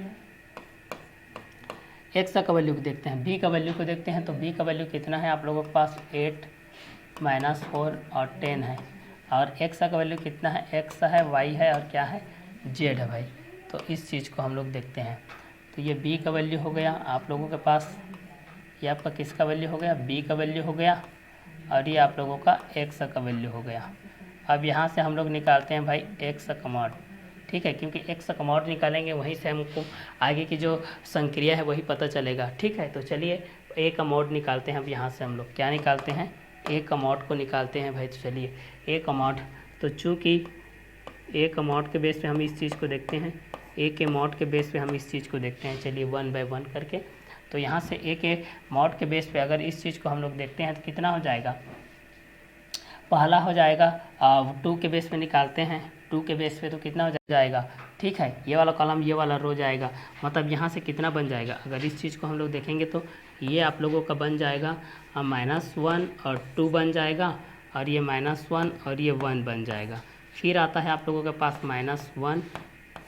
एक्स का वैल्यू को देखते हैं, बी का वैल्यू को देखते हैं। तो बी का वैल्यू कितना है आप लोगों के पास, 8 - 4 और 10 है। और एक्स का वैल्यू कितना है, एक्स है, वाई है और क्या है, जेड है भाई। तो इस चीज़ को हम लोग देखते हैं। तो ये बी का वैल्यू हो गया आप लोगों के पास, ये आपका किसका वैल्यू हो गया, बी का वैल्यू हो गया, और ये आप लोगों का एक्स का वैल्यू हो गया। अब यहाँ से हम लोग निकालते हैं भाई एक्स का मॉड। ठीक है, क्योंकि एक्स का मॉड निकालेंगे वहीं से हमको आगे की जो संक्रिया है वही पता चलेगा। ठीक है, तो चलिए ए का मॉड निकालते हैं। अब यहाँ से हम लोग क्या निकालते हैं, ए का मॉड को निकालते हैं भाई। तो चलिए ए का मॉड, तो चूँकि ए का मॉड के बेस पे हम इस चीज़ को देखते हैं, ए के मॉड के बेस पे हम इस चीज़ को देखते हैं। चलिए 1 बाय 1 करके। तो यहाँ से ए के मॉड के बेस पे अगर इस चीज़ को हम लोग देखते हैं तो कितना हो जाएगा, पहला हो जाएगा 2 के बेस पे निकालते हैं। 2 के बेस पे तो कितना हो जाएगा, ठीक है, ये वाला कॉलम ये वाला रो जाएगा। मतलब यहाँ से कितना बन जाएगा, अगर इस चीज़ को हम लोग देखेंगे तो ये आप लोगों का बन जाएगा -1 और 2 बन जाएगा, और ये -1 और ये 1 बन जाएगा। फिर आता है आप लोगों के पास -1,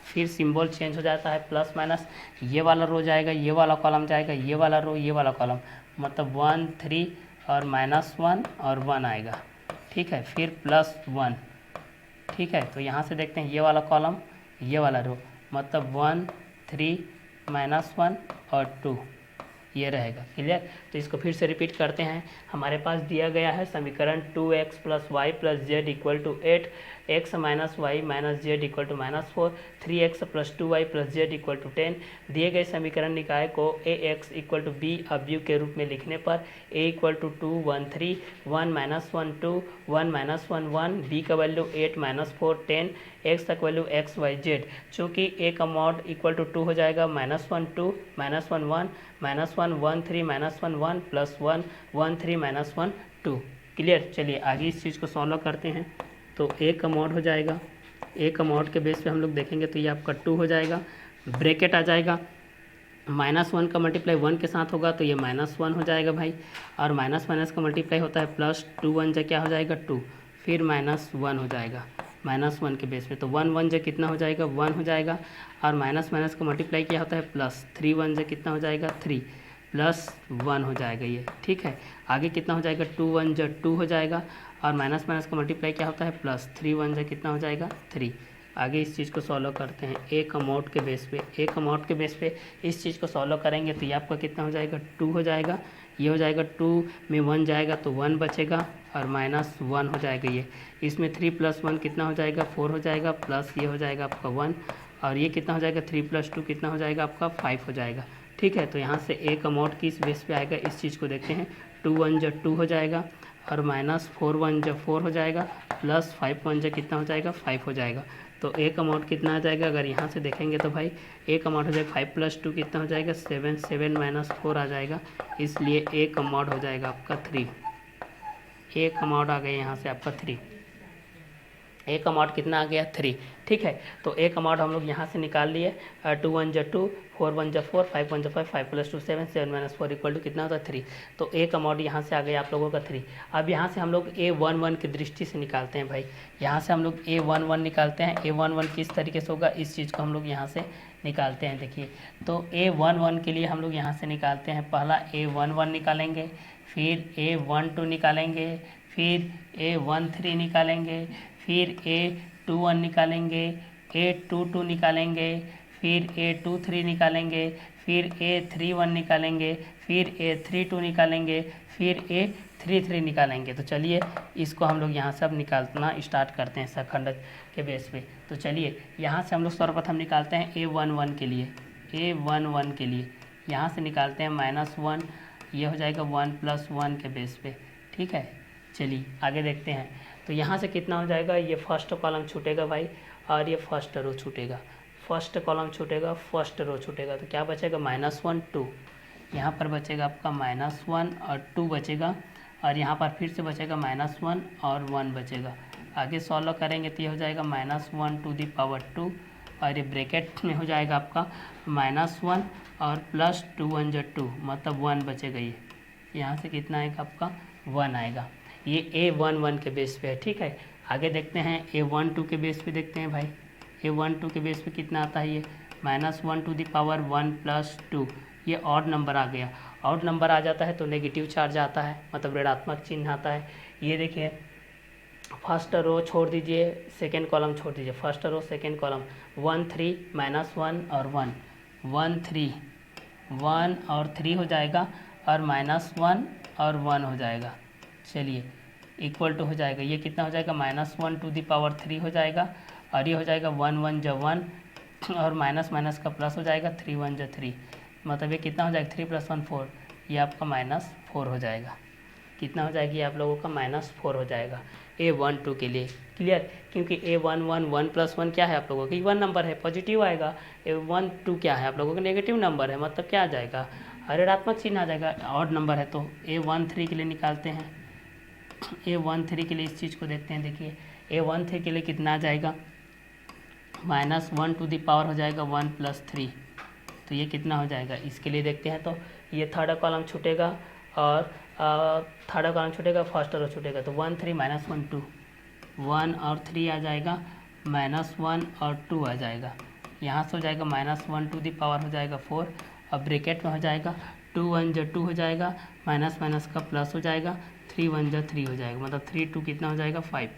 फिर सिंबल चेंज हो जाता है प्लस माइनस, ये वाला रो जाएगा, ये वाला कॉलम जाएगा, ये वाला रो, ये वाला कॉलम, मतलब 1 3 और -1 और 1 आएगा। ठीक है, फिर +1। ठीक है, तो यहाँ से देखते हैं ये वाला कॉलम, ये वाला रो, मतलब 1 3 -1 और 2 ये रहेगा। क्लियर, तो इसको फिर से रिपीट करते हैं। हमारे पास दिया गया है समीकरण 2x + y + z = 8, x - y - z = -4, 3x + 2y + z = 10। दिए गए समीकरण निकाय को ax = b अवयव के रूप में लिखने पर a = 2 1 3 1 -1 2 1 -1 1, b का वैल्यू 8 -4 10, x तक वैल्यू x y z। चूँकि a का मॉड = 2 हो जाएगा, -1 2 -1 1 -1 1 3 -1 1 +1 1 3 -1 2। क्लियर, चलिए आगे इस चीज़ को सॉल्व करते हैं। तो ए का मॉड हो जाएगा, ए का मॉड के बेस पे हम लोग देखेंगे तो ये आपका 2 हो जाएगा, ब्रैकेट आ जाएगा, -1 का मल्टीप्लाई 1 के साथ होगा तो ये -1 हो जाएगा भाई, और माइनस माइनस का मल्टीप्लाई होता है प्लस, 2 1 जा क्या हो जाएगा 2, फिर -1 हो जाएगा -1 के बेस पे, तो 1 1 जा कितना हो जाएगा 1 हो जाएगा, और माइनस माइनस का मल्टीप्लाई क्या होता है प्लस, 3 1 जा कितना हो जाएगा 3 प्लस 1 हो जाएगा ये, ठीक है। आगे कितना हो जाएगा 2 1 जा 2 हो जाएगा, और माइनस माइनस का मल्टीप्लाई क्या होता है प्लस, 3 1 जा कितना हो जाएगा 3। आगे इस चीज़ को सॉल्व करते हैं ए का मॉड के बेस पे, ए का मॉड के बेस पे इस चीज़ को सॉल्व करेंगे तो ये आपका कितना हो जाएगा 2 हो जाएगा, ये हो जाएगा 2 में 1 जाएगा तो 1 बचेगा, और -1 हो जाएगा ये, इसमें 3 + 1 कितना हो जाएगा 4 हो जाएगा, प्लस ये हो जाएगा आपका 1, और ये कितना हो जाएगा 3 + 2 कितना हो जाएगा आपका 5 हो जाएगा, ठीक है। तो यहाँ से ए का मॉड किस बेस पे आएगा इस चीज़ को देखते हैं, 2 1 जा 2 हो जाएगा, और -4 1 जा 4 हो जाएगा, प्लस 5 1 जा कितना हो जाएगा 5 हो जाएगा। तो ए का मॉड कितना आ जाएगा, अगर यहाँ से देखेंगे तो भाई ए का मॉड हो जाएगा 5 + 2 कितना हो जाएगा 7 7 -4 आ जाएगा, इसलिए ए का मॉड हो जाएगा आपका 3, ए का मॉड आ गया यहाँ से आपका 3, ए का मॉड कितना आ गया 3, ठीक है। तो ए का मॉड हम लोग यहाँ से निकाल लिए, 2 1 जा 2, 4 1 जा 4, 5 1 जा 5, 5 + 2 7, 7 -4 = कितना होता है 3। तो ए का मॉड यहाँ से आ गया आप लोगों का 3। अब यहाँ से हम लोग A11 की दृष्टि से निकालते हैं भाई, यहाँ से हम लोग A11 निकालते हैं। A11 किस तरीके से होगा इस चीज़ को हम लोग यहाँ से निकालते हैं, देखिए। तो A11 के लिए हम लोग यहाँ से निकालते हैं, पहला A11 निकालेंगे, फिर A12 निकालेंगे, फिर A13 निकालेंगे, फिर A21 निकालेंगे, A22 निकालेंगे, फिर A23 निकालेंगे, फिर A31 निकालेंगे, फिर A32 निकालेंगे, फिर A33 निकालेंगे। तो चलिए इसको हम लोग यहाँ से अब निकालना स्टार्ट करते हैं सखंड के बेस पे। तो चलिए यहाँ से हम लोग सर्वप्रथम निकालते हैं A11 के लिए, A11 के लिए यहाँ से निकालते हैं -1, ये हो जाएगा 1 + 1 के बेस पे, ठीक है। चलिए आगे देखते हैं। तो यहाँ से कितना हो जाएगा, ये फर्स्ट कॉलम छूटेगा भाई, और ये फर्स्ट रो छूटेगा, फर्स्ट कॉलम छूटेगा, फर्स्ट रो छूटेगा, तो क्या बचेगा -1 2, यहाँ पर बचेगा आपका -1 और 2 बचेगा, और यहाँ पर फिर से बचेगा -1 और 1 बचेगा। आगे सॉल्व करेंगे तो ये हो जाएगा -1 to the power 2, और ये ब्रैकेट में हो जाएगा आपका -1 और प्लस 2 1 जा 2, मतलब 1 बचेगा। ये यहाँ से कितना आएगा आपका 1 आएगा। ये A11 के बेस पे है, ठीक है। आगे देखते हैं A12 के बेस पे देखते हैं भाई, A12 के बेस पे कितना आता है, ये -1 to the power 1 + 2, ये ऑड नंबर आ गया। ऑड नंबर आ जाता है तो नेगेटिव चार्ज आता है, मतलब ऋणात्मक चिन्ह आता है। ये देखिए फर्स्ट रो छोड़ दीजिए, सेकेंड कॉलम छोड़ दीजिए, फर्स्ट रो सेकेंड कॉलम 1 3 -1 और 1 1 3 1 और 3 हो जाएगा, और -1 और 1 हो जाएगा। चलिए इक्वल टू हो जाएगा, ये कितना हो जाएगा -1 to the power 3 हो जाएगा, और ये हो जाएगा 1 1 जा 1, और माइनस माइनस का प्लस हो जाएगा 3 1 जा 3, मतलब ये कितना हो जाएगा 3 + 1 4, ये आपका -4 हो जाएगा। कितना हो जाएगी आप लोगों का -4 हो जाएगा A12 के लिए, क्लियर। क्योंकि A11 1 + 1 क्या है आप लोगों का 1 नंबर है, पॉजिटिव आएगा। A12 क्या है आप लोगों का नेगेटिव नंबर है, मतलब क्या आ जाएगा ऋणात्मक चिन्ह आ जाएगा, ऑड नंबर है। तो A13 के लिए निकालते हैं, A13 के लिए इस चीज़ को देखते हैं। देखिए A13 के लिए कितना आ जाएगा, -1 to the power हो जाएगा 1 + 3, तो ये कितना हो जाएगा इसके लिए देखते हैं। तो ये थर्ड कॉलम छूटेगा, और थर्ड कॉलम छूटेगा, फर्स्ट रो छूटेगा, तो 1 3 -1 2, 1 और 3 आ जाएगा, -1 और 2 आ जाएगा। यहाँ से हो जाएगा -1 to the power हो जाएगा 4, और ब्रैकेट में हो जाएगा 2 1 जा 2 हो जाएगा, माइनस माइनस का प्लस हो जाएगा, 3 1 जा 3 हो जाएगा, मतलब 3 2 कितना हो जाएगा 5,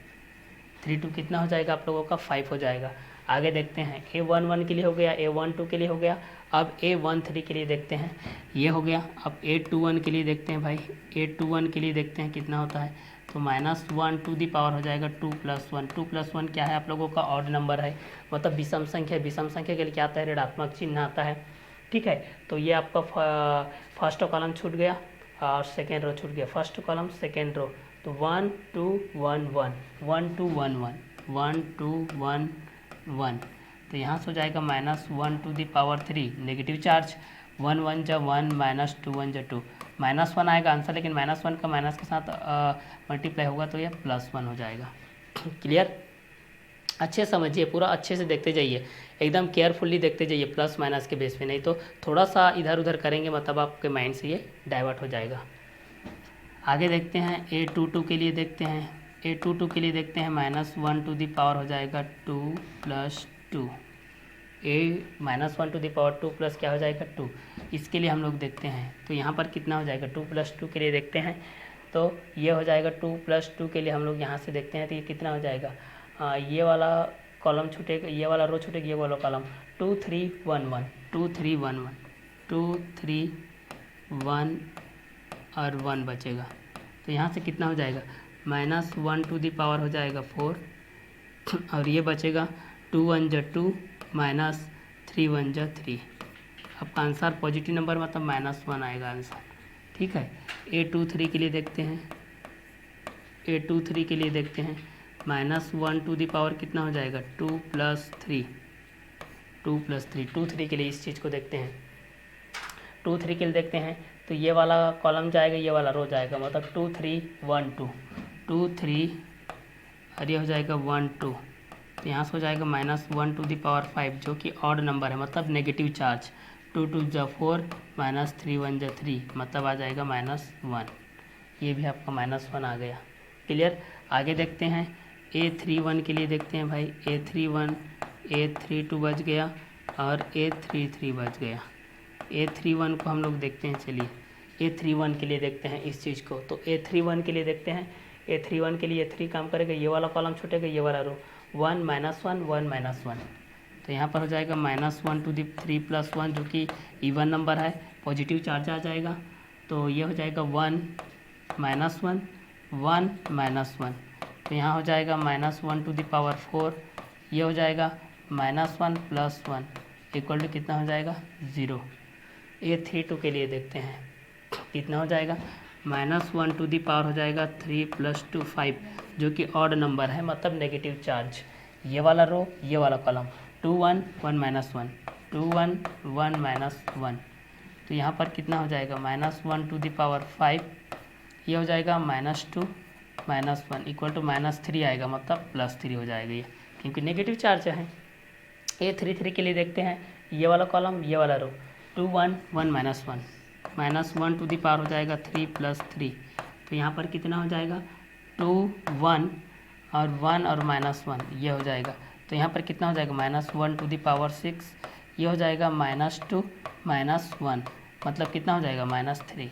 3 2 कितना हो जाएगा आप लोगों का 5 हो जाएगा। आगे देखते हैं A11 के लिए हो गया, A12 के लिए हो गया, अब A13 के लिए देखते हैं, ये हो गया। अब A21 के लिए देखते हैं भाई, A21 के लिए देखते हैं कितना होता है, तो -1 to the power हो जाएगा 2 + 1, 2 + 1 क्या है आप लोगों का ऑड नंबर है, मतलब विषम संख्या। विषम संख्या के लिए क्या आता है ऋणात्मक चिन्ह आता है, ठीक है। तो ये आपका फर्स्ट कॉलम छूट गया और सेकेंड रो छूट गया, फर्स्ट कॉलम सेकेंड रो, तो 1 2 1 1 1 2 1 1 1 2 1 1, तो यहाँ से हो जाएगा -1 to the power 3, negative charge, 1 1 जा 1 -2 1 जा 2, -1 आएगा आंसर, लेकिन -1 का माइनस के साथ मल्टीप्लाई होगा तो ये +1 हो जाएगा, क्लियर, अच्छे समझिए, पूरा अच्छे से देखते जाइए, एकदम केयरफुली देखते जाइए प्लस माइनस के बेस पे, नहीं तो थोड़ा सा इधर उधर करेंगे मतलब आपके माइंड से ये डाइवर्ट हो जाएगा। आगे देखते हैं a22 के लिए देखते हैं, a22 के लिए देखते हैं -1 टू द पावर हो जाएगा 2 + 2, -1 टू द पावर 2 प्लस क्या हो जाएगा 2। इसके लिए हम लोग देखते हैं तो यहाँ पर कितना हो जाएगा 2 + 2 के लिए देखते हैं तो ये हो जाएगा 2 + 2 के लिए हम लोग यहाँ से देखते हैं तो ये कितना हो जाएगा, ये वाला कॉलम छूटेगा, ये वाला रो छूटेगा, ये वाला कॉलम 2 3 1 1 2 3 1 1 2 3 1 और 1 बचेगा। तो यहाँ से कितना हो जाएगा -1 टू द पावर हो जाएगा 4 और ये बचेगा 2 1 × 2 -3 1 × 3। आपका आंसर पॉजिटिव नंबर मतलब -1 आएगा आंसर। ठीक है, a23 के लिए देखते हैं, a23 के लिए देखते हैं -1 टू द पावर कितना हो जाएगा 2 + 3 2 + 3 2 3 के लिए इस चीज़ को देखते हैं, 2 3 के लिए देखते हैं तो ये वाला कॉलम जाएगा, ये वाला रो जाएगा, मतलब 2 3 1 2 2 3 और ये हो जाएगा 1 2। तो यहाँ से हो जाएगा -1 टू द पावर 5 जो कि ऑड नंबर है मतलब नेगेटिव चार्ज, 2 2 × 4 -3 1 × 3 मतलब आ जाएगा -1। ये भी आपका -1 आ गया। क्लियर, आगे देखते हैं a31 के लिए देखते हैं भाई, a31 a32 बच गया और a33 बच गया। a31 को हम लोग देखते हैं, चलिए a31 के लिए देखते हैं इस चीज़ को, तो a31 के लिए देखते हैं, a31 के लिए 3 काम करेगा, ये वाला कॉलम छूटेगा, ये वाला रो 1 -1 1 -1। तो यहाँ पर हो जाएगा -1 टू द 3 + 1 जो कि इवन नंबर है, पॉजिटिव चार्ज आ जाएगा। तो ये हो जाएगा 1 -1 1 -1। तो यहाँ हो जाएगा -1 टू द पावर 4, ये हो जाएगा -1 + 1 = कितना हो जाएगा 0। a32 के लिए देखते हैं कितना हो जाएगा -1 टू द पावर हो जाएगा 3 + 2 5 जो कि ऑड नंबर है मतलब नेगेटिव चार्ज, ये वाला रो ये वाला कॉलम 2 1 1 -1 2 1 1 -1। तो यहाँ पर कितना हो जाएगा -1 टू द पावर 5, ये हो जाएगा -2 -1 = -3 आएगा मतलब +3 हो जाएगा ये, क्योंकि नेगेटिव चार्ज है। a33 के लिए देखते हैं, ये वाला कॉलम ये वाला रो 2 1 1 -1 टू द पावर हो जाएगा 3 + 3। तो यहाँ पर कितना हो जाएगा 2 1 और 1 और -1 ये हो जाएगा। तो यहाँ पर कितना हो जाएगा -1 टू द पावर 6, ये हो जाएगा -2 -1 मतलब कितना हो जाएगा -3।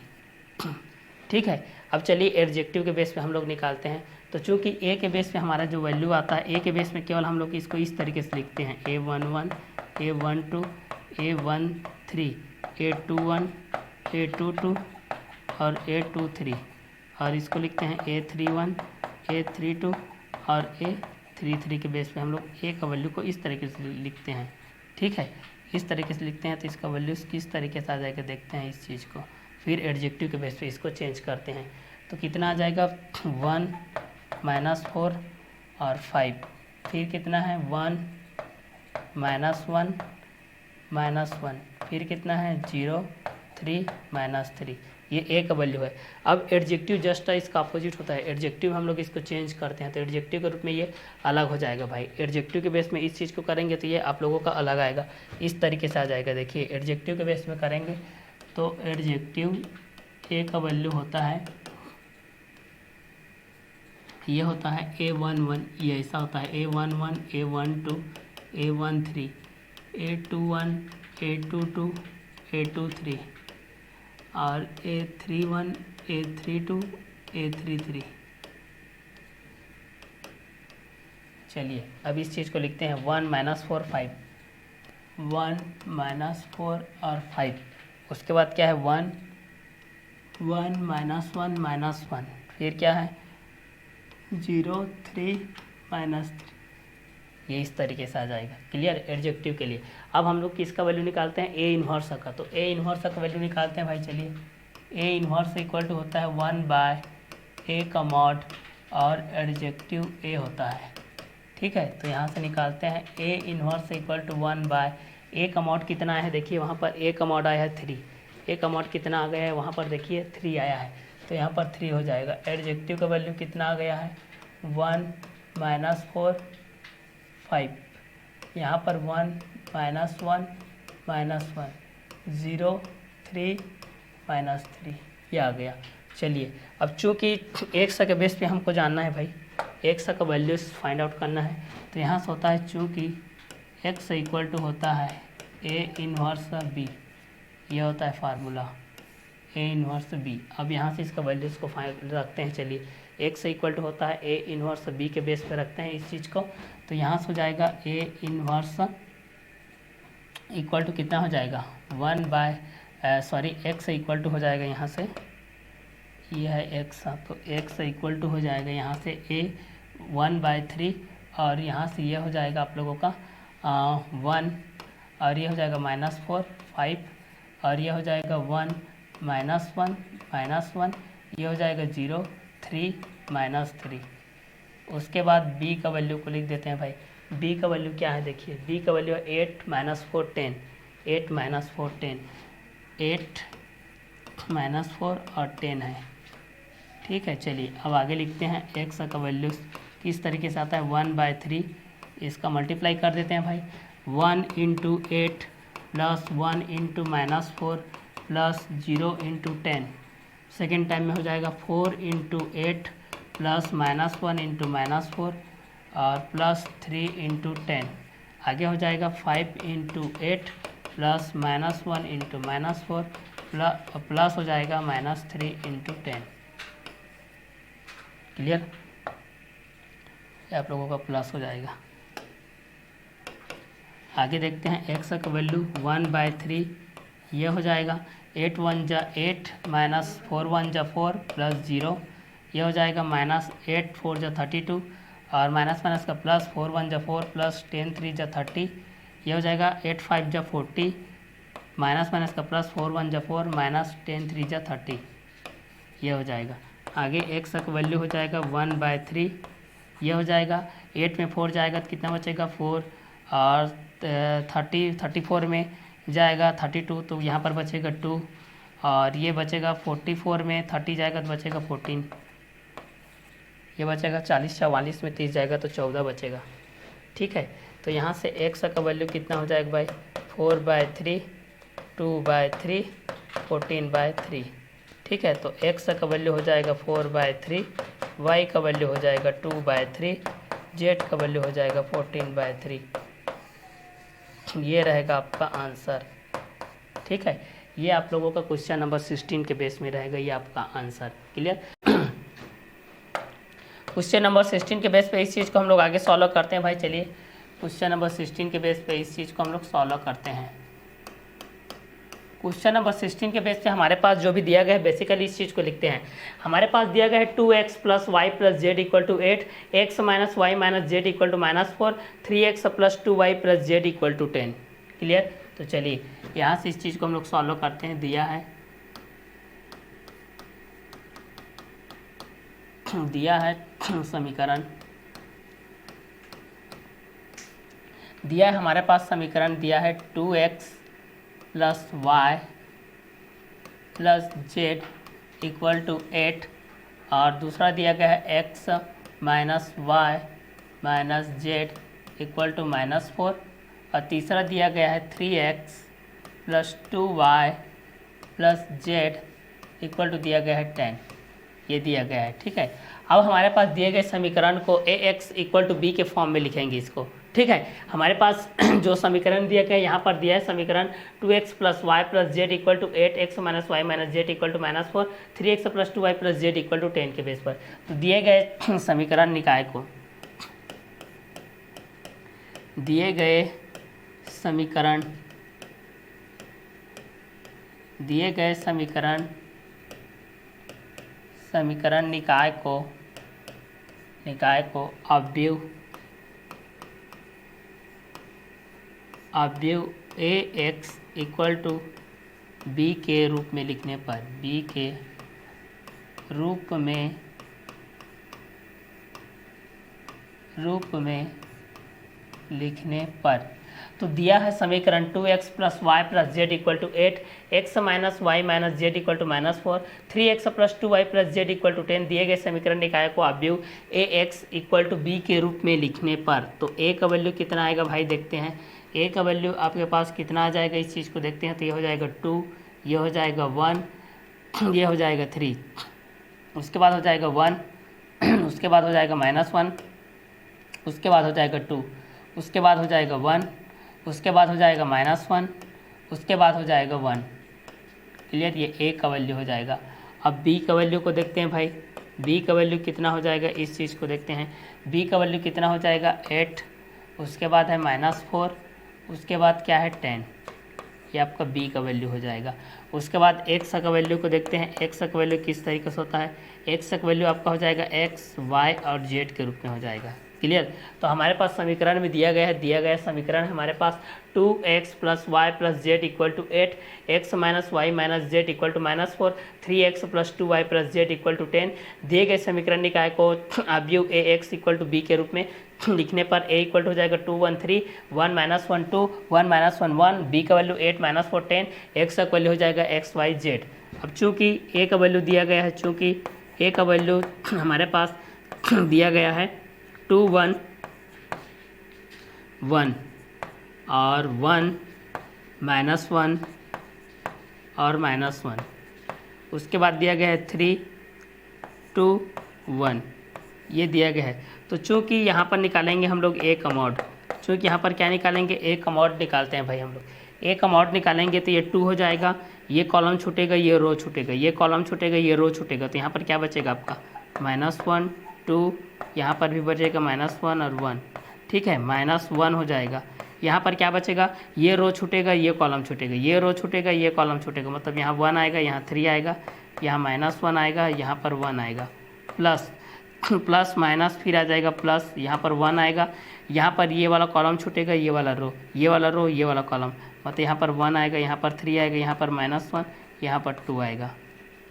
ठीक है, अब चलिए एडजेक्टिव के बेस पे हम लोग निकालते हैं। तो चूँकि ए के बेस पे हमारा जो वैल्यू आता है, ए के बेस में केवल हम लोग इसको इस तरीके से लिखते हैं a11 a12 a13 a21 a22 और a23 और इसको लिखते हैं a31 a32 और a33 के बेस पे हम लोग ए का वैल्यू को इस तरीके से लिखते हैं। ठीक है, इस तरीके से लिखते हैं तो इसका वैल्यू किस तरीके से आ जाएगा देखते हैं इस चीज़ को, फिर एडजेक्टिव के बेस पे इसको चेंज करते हैं। तो कितना आ जाएगा 1 -4 और 5, फिर कितना है 1 -1 -1, फिर कितना है 0 3 -3, ये ए का वैल्यू है। अब एडजेक्टिव जस्ट इसका अपोजिट होता है, एडजेक्टिव हम लोग इसको चेंज करते हैं तो एडजेक्टिव के रूप में ये अलग हो जाएगा भाई। एडजेक्टिव के बेस में इस चीज़ को करेंगे तो ये आप लोगों का अलग आएगा, इस तरीके से आ जाएगा। देखिए एडजेक्टिव के बेस में करेंगे तो एडजेक्टिव ए का वैल्यू होता है, ये होता है a11, ये ऐसा होता है a11 a12 a13 a21 a22 a23 और a31 a32 a33। चलिए अब इस चीज़ को लिखते हैं 1 -4 5, 1 -4 और 5, उसके बाद क्या है 1 1 -1 -1, फिर क्या है 0 3 -3, ये इस तरीके से आ जाएगा। क्लियर, एडजेक्टिव के लिए। अब हम लोग किसका वैल्यू निकालते हैं ए इन्वर्स का, तो ए इन्वर्स का वैल्यू निकालते हैं भाई। चलिए ए इन्वर्स = होता है 1/a का मॉड और एडजेक्टिव ए होता है। ठीक है, तो यहाँ से निकालते हैं ए इन्वर्स = 1/a का मॉड कितना है, देखिए वहाँ पर ए का मॉड आया है 3, ए का मॉड कितना आ गया है वहाँ पर देखिए 3 आया है, तो यहाँ पर 3 हो जाएगा। एडजेक्टिव का वैल्यू कितना आ गया है 1 -4 5, यहाँ पर 1 -1 -1 0 3 -3, ये आ गया। चलिए अब चूँकि एक सा के बेस पे हमको जानना है भाई, एक सा का वैल्यूज फाइंड आउट करना है, तो यहाँ से होता है चूँकि x इक्वल टू होता है A इन्वर्स B, ये होता है फार्मूला A इन्वर्स B। अब यहाँ से इसका वैल्यूज को फाइंड रखते हैं। चलिए x इक्वल टू होता है A इन्वर्स B के बेस पे रखते हैं इस चीज़ को, तो यहाँ से हो जाएगा A इन्वर्स इक्वल टू कितना हो जाएगा 1/, x इक्वल टू हो जाएगा यहाँ से, ये है x, तो x इक्वल टू हो जाएगा यहाँ से A 1/3, और यहाँ से ये हो जाएगा आप लोगों का 1, और ये हो जाएगा -4 5, और ये हो जाएगा 1 -1 -1, ये हो जाएगा 0 3 -3। उसके बाद b का वैल्यू को लिख देते हैं भाई। b का वैल्यू क्या है देखिए, b का वैल्यू है 8 -4 10, 8 -4 10, 8 -4 और 10 है, ठीक है। चलिए अब आगे लिखते हैं x का वैल्यू किस तरीके से आता है 1/3, इसका मल्टीप्लाई कर देते हैं भाई। 1 × 8 प्लस 1 × -4 प्लस 0 × 10, सेकेंड टाइम में हो जाएगा 4 × 8 प्लस -1 × -4 और प्लस 3 × 10, आगे हो जाएगा 5 × 8 प्लस -1 × -4 प्लस हो जाएगा -3 × 10। क्लियर, आप लोगों का प्लस हो जाएगा। आगे देखते हैं x का वैल्यू 1/3, ये हो जाएगा 8 1 जा 8 -4 1 जा 4 प्लस 0, ये हो जाएगा -8 4 जा 32, और माइनस माइनस का प्लस 4 1 जा 4 प्लस 10 3 जा 30, ये हो जाएगा 8 5 जा 40, माइनस माइनस का प्लस 4 1 जा 4 माइनस 10 3 जा 30, ये हो जाएगा। आगे x का वैल्यू हो जाएगा 1/3, ये हो जाएगा 8 में 4 जाएगा तो कितना बचेगा 4, और 34 में जाएगा 32 तो यहाँ पर बचेगा 2, और ये बचेगा 44 में 30 जाएगा तो बचेगा 14, ये बचेगा 40 44 में 30 जाएगा तो 14 बचेगा, ठीक है। तो यहाँ से x का वैल्यू कितना हो जाएगा भाई 4/3 2/3 14/3, ठीक है। तो x का वैल्यू हो जाएगा 4/3, y का वैल्यू हो जाएगा 2/3, z का वैल्यू हो जाएगा 14/3, ये रहेगा आपका आंसर, ठीक है। ये आप लोगों का क्वेश्चन नंबर 16 के बेस में रहेगा, ये आपका आंसर। क्लियर, क्वेश्चन नंबर 16 के बेस पे इस चीज़ को हम लोग आगे सॉल्व करते हैं भाई। चलिए क्वेश्चन नंबर 16 के बेस पे इस चीज़ को हम लोग सॉल्व करते हैं। क्वेश्चन नंबर 16 के बेस पे हमारे पास जो भी दिया गया है बेसिकली इस चीज़ को लिखते हैं। हमारे पास दिया गया है 2x + y + z = 8, x - y - z = -4, 3x + 2y + z = 10। Clear, तो चलिए यहाँ से इस चीज़ को हम लोग सॉल्व करते हैं। दिया है समीकरण, दिया है हमारे पास समीकरण दिया है 2x + y + z = 8, और दूसरा दिया गया है x - y - z = -4, और तीसरा दिया गया है 3x + 2y + z = दिया गया है 10, ये दिया गया है, ठीक है। अब हमारे पास दिए गए समीकरण को ax = b के फॉर्म में लिखेंगे इसको, ठीक है। हमारे पास जो समीकरण दिया गया है यहाँ पर दिया है समीकरण 2x + y + z = 8, x - y - z = -4, 3x + 2y + z = 10 के बेस पर। तो दिए गए समीकरण निकाय को, दिए गए समीकरण निकाय को अवयव ax = b के रूप में लिखने पर, b के रूप में लिखने पर तो दिया है समीकरण 2x plus y plus z equal to 8, x minus y minus z equal to -4, 3x plus 2y plus z equal to 10। दिए गए समीकरण निकाय को अवयव ax इक्वल टू b के रूप में लिखने पर तो a का वैल्यू कितना आएगा भाई, देखते हैं। a का वैल्यू आपके पास कितना आ जाएगा, इस चीज़ को देखते हैं। तो ये हो जाएगा 2, ये हो जाएगा 1, ये हो जाएगा 3, उसके बाद हो जाएगा 1, उसके बाद हो जाएगा -1, उसके बाद हो जाएगा 2, उसके बाद हो जाएगा 1, उसके बाद हो जाएगा -1, उसके बाद हो जाएगा 1। क्लियर, ये a का वैल्यू हो जाएगा। अब b का वैल्यू को देखते हैं भाई, b का वैल्यू कितना हो जाएगा, इस चीज़ को देखते हैं। b का वैल्यू कितना हो जाएगा 8, उसके बाद है -4, उसके बाद क्या है 10, ये आपका b का वैल्यू हो जाएगा। उसके बाद x का वैल्यू को देखते हैं। x का वैल्यू किस तरीके से होता है, x का वैल्यू आपका हो जाएगा x, y और z के रूप में हो जाएगा। क्लियर, तो हमारे पास समीकरण में दिया गया समीकरण हमारे पास 2x plus y plus z equal to 8, x minus y minus z equal to -4, 3x plus 2y plus z equal to 10। दिए गए समीकरण निकाय को अवयव ax इक्वल टू b के रूप में लिखने पर a इक्वल हो जाएगा 2 1 3, 1 -1 2, 1 -1 1, b का वैल्यू 8 -4 10, x का वैल्यू हो जाएगा x y z। अब चूँकि a का वैल्यू दिया गया है, चूँकि a का वैल्यू हमारे पास दिया गया है 2 1 1 और 1 -1 और -1, उसके बाद दिया गया है 3 2 1, ये दिया गया है। तो चूँकि यहाँ पर निकालेंगे हम लोग a का मॉड, चूँकि यहाँ पर क्या निकालेंगे, a का मॉड निकालते हैं भाई हम लोग। a का मॉड निकालेंगे तो ये 2 हो जाएगा, ये कॉलम छूटेगा, ये रो छूटेगा, ये कॉलम छूटेगा, ये रो छूटेगा। तो यहाँ पर क्या बचेगा आपका -1 2, यहाँ पर भी बचेगा -1 और 1, ठीक है, -1 हो जाएगा। यहाँ पर क्या बचेगा, ये रो छूटेगा, ये कॉलम छूटेगा, ये रो छूटेगा, ये कॉलम छूटेगा, मतलब यहाँ 1 आएगा, यहाँ 3 आएगा, यहाँ -1 आएगा, यहाँ पर 1 आएगा, प्लस प्लस माइनस फिर आ जाएगा प्लस, यहाँ पर 1 आएगा, यहाँ पर ये वाला कॉलम छूटेगा, ये वाला रो, ये वाला रो, ये वाला कॉलम, मतलब यहाँ पर 1 आएगा, यहाँ पर 3 आएगा, यहाँ पर -1, यहाँ पर 2 आएगा।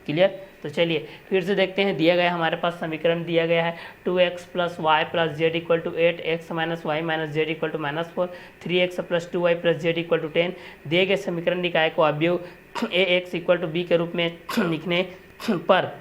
क्लियर, तो चलिए फिर से देखते हैं। दिया गया हमारे पास समीकरण दिया गया है 2x plus y plus z equal to 8, x minus y minus z equal to -4, 3x plus 2y plus z equal to 10। दिए गए समीकरण निकाय को अवयव ax इक्वल टू b के रूप में लिखने पर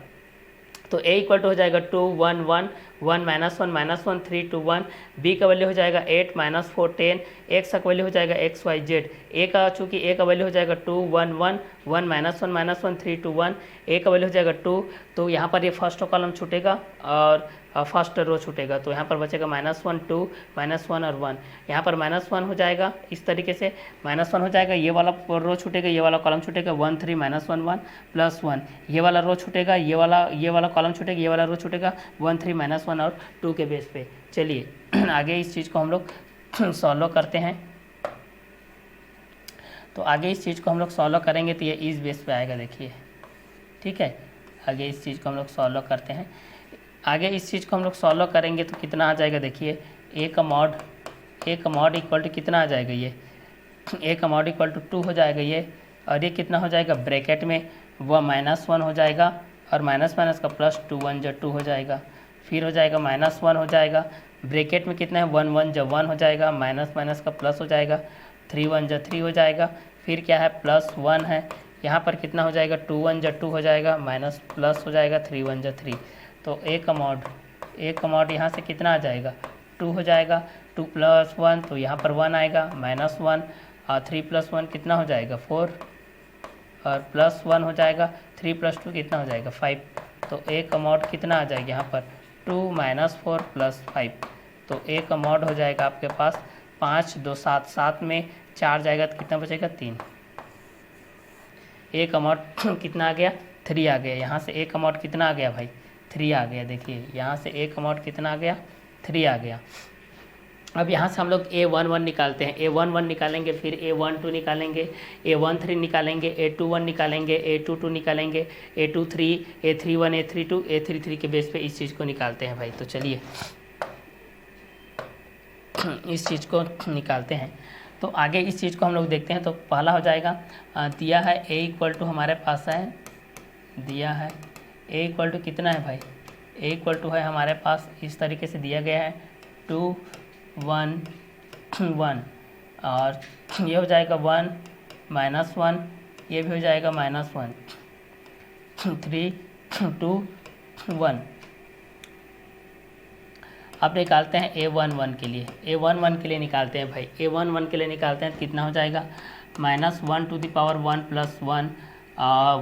तो a इक्वल टू हो जाएगा 2 1 1 1 -1 -1 3 2 1, b का वैल्यू हो जाएगा 8 -4 10, x का वैल्यू हो जाएगा x y z। a का चूँकि a का वैल्यू हो जाएगा 2 1 1 1 -1 -1 3 2 1, a का वैल्यू हो जाएगा 2, तो यहाँ पर ये फर्स्ट कॉलम छूटेगा और फर्स्ट रो छूटेगा, तो यहाँ पर बचेगा -1 2 -1 और 1, यहाँ पर -1 हो जाएगा, इस तरीके से -1 हो जाएगा, ये वाला रो छूटेगा, ये वाला कॉलम छूटेगा, 1 3 -1 1 प्लस 1, ये वाला रो छूटेगा, ये वाला कॉलम छूटेगा, ये वाला रो छूटेगा, 1 3 -1 और 2 के बेस पे। चलिए आगे इस चीज़ को हम लोग सॉल्व करते हैं। तो आगे इस चीज़ को हम लोग सॉल्व करेंगे तो ये इस बेस पे आएगा, देखिए, ठीक है। आगे इस चीज़ को हम लोग सॉल्व करते हैं। आगे इस चीज़ को हम लोग सॉल्व करेंगे तो कितना आ जाएगा, देखिए, a का मॉड इक्वल टू कितना आ जाएगा, ये a का मॉड इक्वल टू 2 हो जाएगा ये, और ये कितना हो जाएगा ब्रैकेट में वह -1 हो जाएगा और माइनस माइनस का प्लस 2 1 जो 2 हो जाएगा, फिर हो जाएगा -1 हो जाएगा, ब्रैकेट में कितना है 1 1 जब 1 हो जाएगा, माइनस माइनस का प्लस हो जाएगा, 3 1 जो 3 हो जाएगा, फिर क्या है +1 है, यहाँ पर कितना हो जाएगा 2 1 जो 2 हो जाएगा, माइनस प्लस हो जाएगा 3 1 जो 3, तो a का मॉड यहाँ से कितना आ जाएगा 2 हो जाएगा, 2 + 1 तो यहाँ पर 1 आएगा, -1 और 3 + 1 कितना हो जाएगा 4 और +1 हो जाएगा, 3 + 2 कितना हो जाएगा 5, तो a का मॉड कितना आ जाएगा यहाँ पर 2 - 4 + 5, तो a का मॉड हो जाएगा आपके पास 5 2 7 7 में 4 जाएगा तो कितना बचेगा 3, a का मॉड कितना आ गया 3 आ गया, यहाँ से a का मॉड कितना आ गया भाई 3 आ गया, देखिए यहाँ से a का मॉड कितना आ गया 3 आ गया। अब यहाँ से हम लोग a11 निकालते हैं, a11 निकालेंगे, फिर a12 निकालेंगे, a13 निकालेंगे, a21 निकालेंगे, a22 निकालेंगे, a23 a31 a32 a33 के बेस पे इस चीज़ को निकालते हैं भाई। तो चलिए इस चीज़ को निकालते हैं। तो आगे इस चीज़ को हम लोग देखते हैं। तो पहला हो जाएगा दिया है a हमारे पास है, दिया है a कितना है भाई, a है हमारे पास इस तरीके से दिया गया है 2 1 1, और ये हो जाएगा 1 -1, ये भी हो जाएगा -1, 3 2 1। अब निकालते हैं A11 के लिए, A11 के लिए निकालते हैं भाई, A11 के लिए निकालते हैं तो कितना हो जाएगा -1 to the power 1 + 1,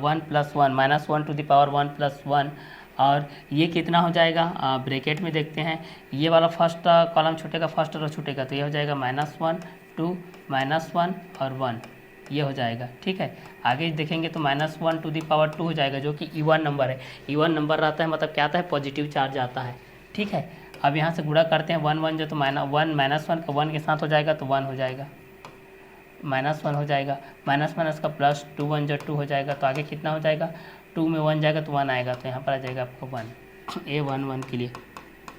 1 + 1 -1 to the power 1 + 1, और ये कितना हो जाएगा ब्रैकेट में देखते हैं, ये वाला फर्स्ट कॉलम छूटेगा, फर्स्ट रो छूटेगा, तो ये हो जाएगा -1 2 -1 और 1, ये हो जाएगा। ठीक है, आगे देखेंगे तो -1 to the power 2 हो जाएगा, जो कि इवन नंबर है। इवन नंबर रहता है मतलब क्या आता है, पॉजिटिव चार्ज आता है। ठीक है, अब यहाँ से गुणा करते हैं, 1 1 जो तो -1 का 1 के साथ हो जाएगा तो 1 हो जाएगा, -1 हो जाएगा, माइनस का प्लस 2 1 जो 2 हो जाएगा, तो आगे कितना हो जाएगा, 2 में 1 जाएगा तो 1 आएगा, तो यहाँ पर आ जाएगा आपका 1। A11 के लिए,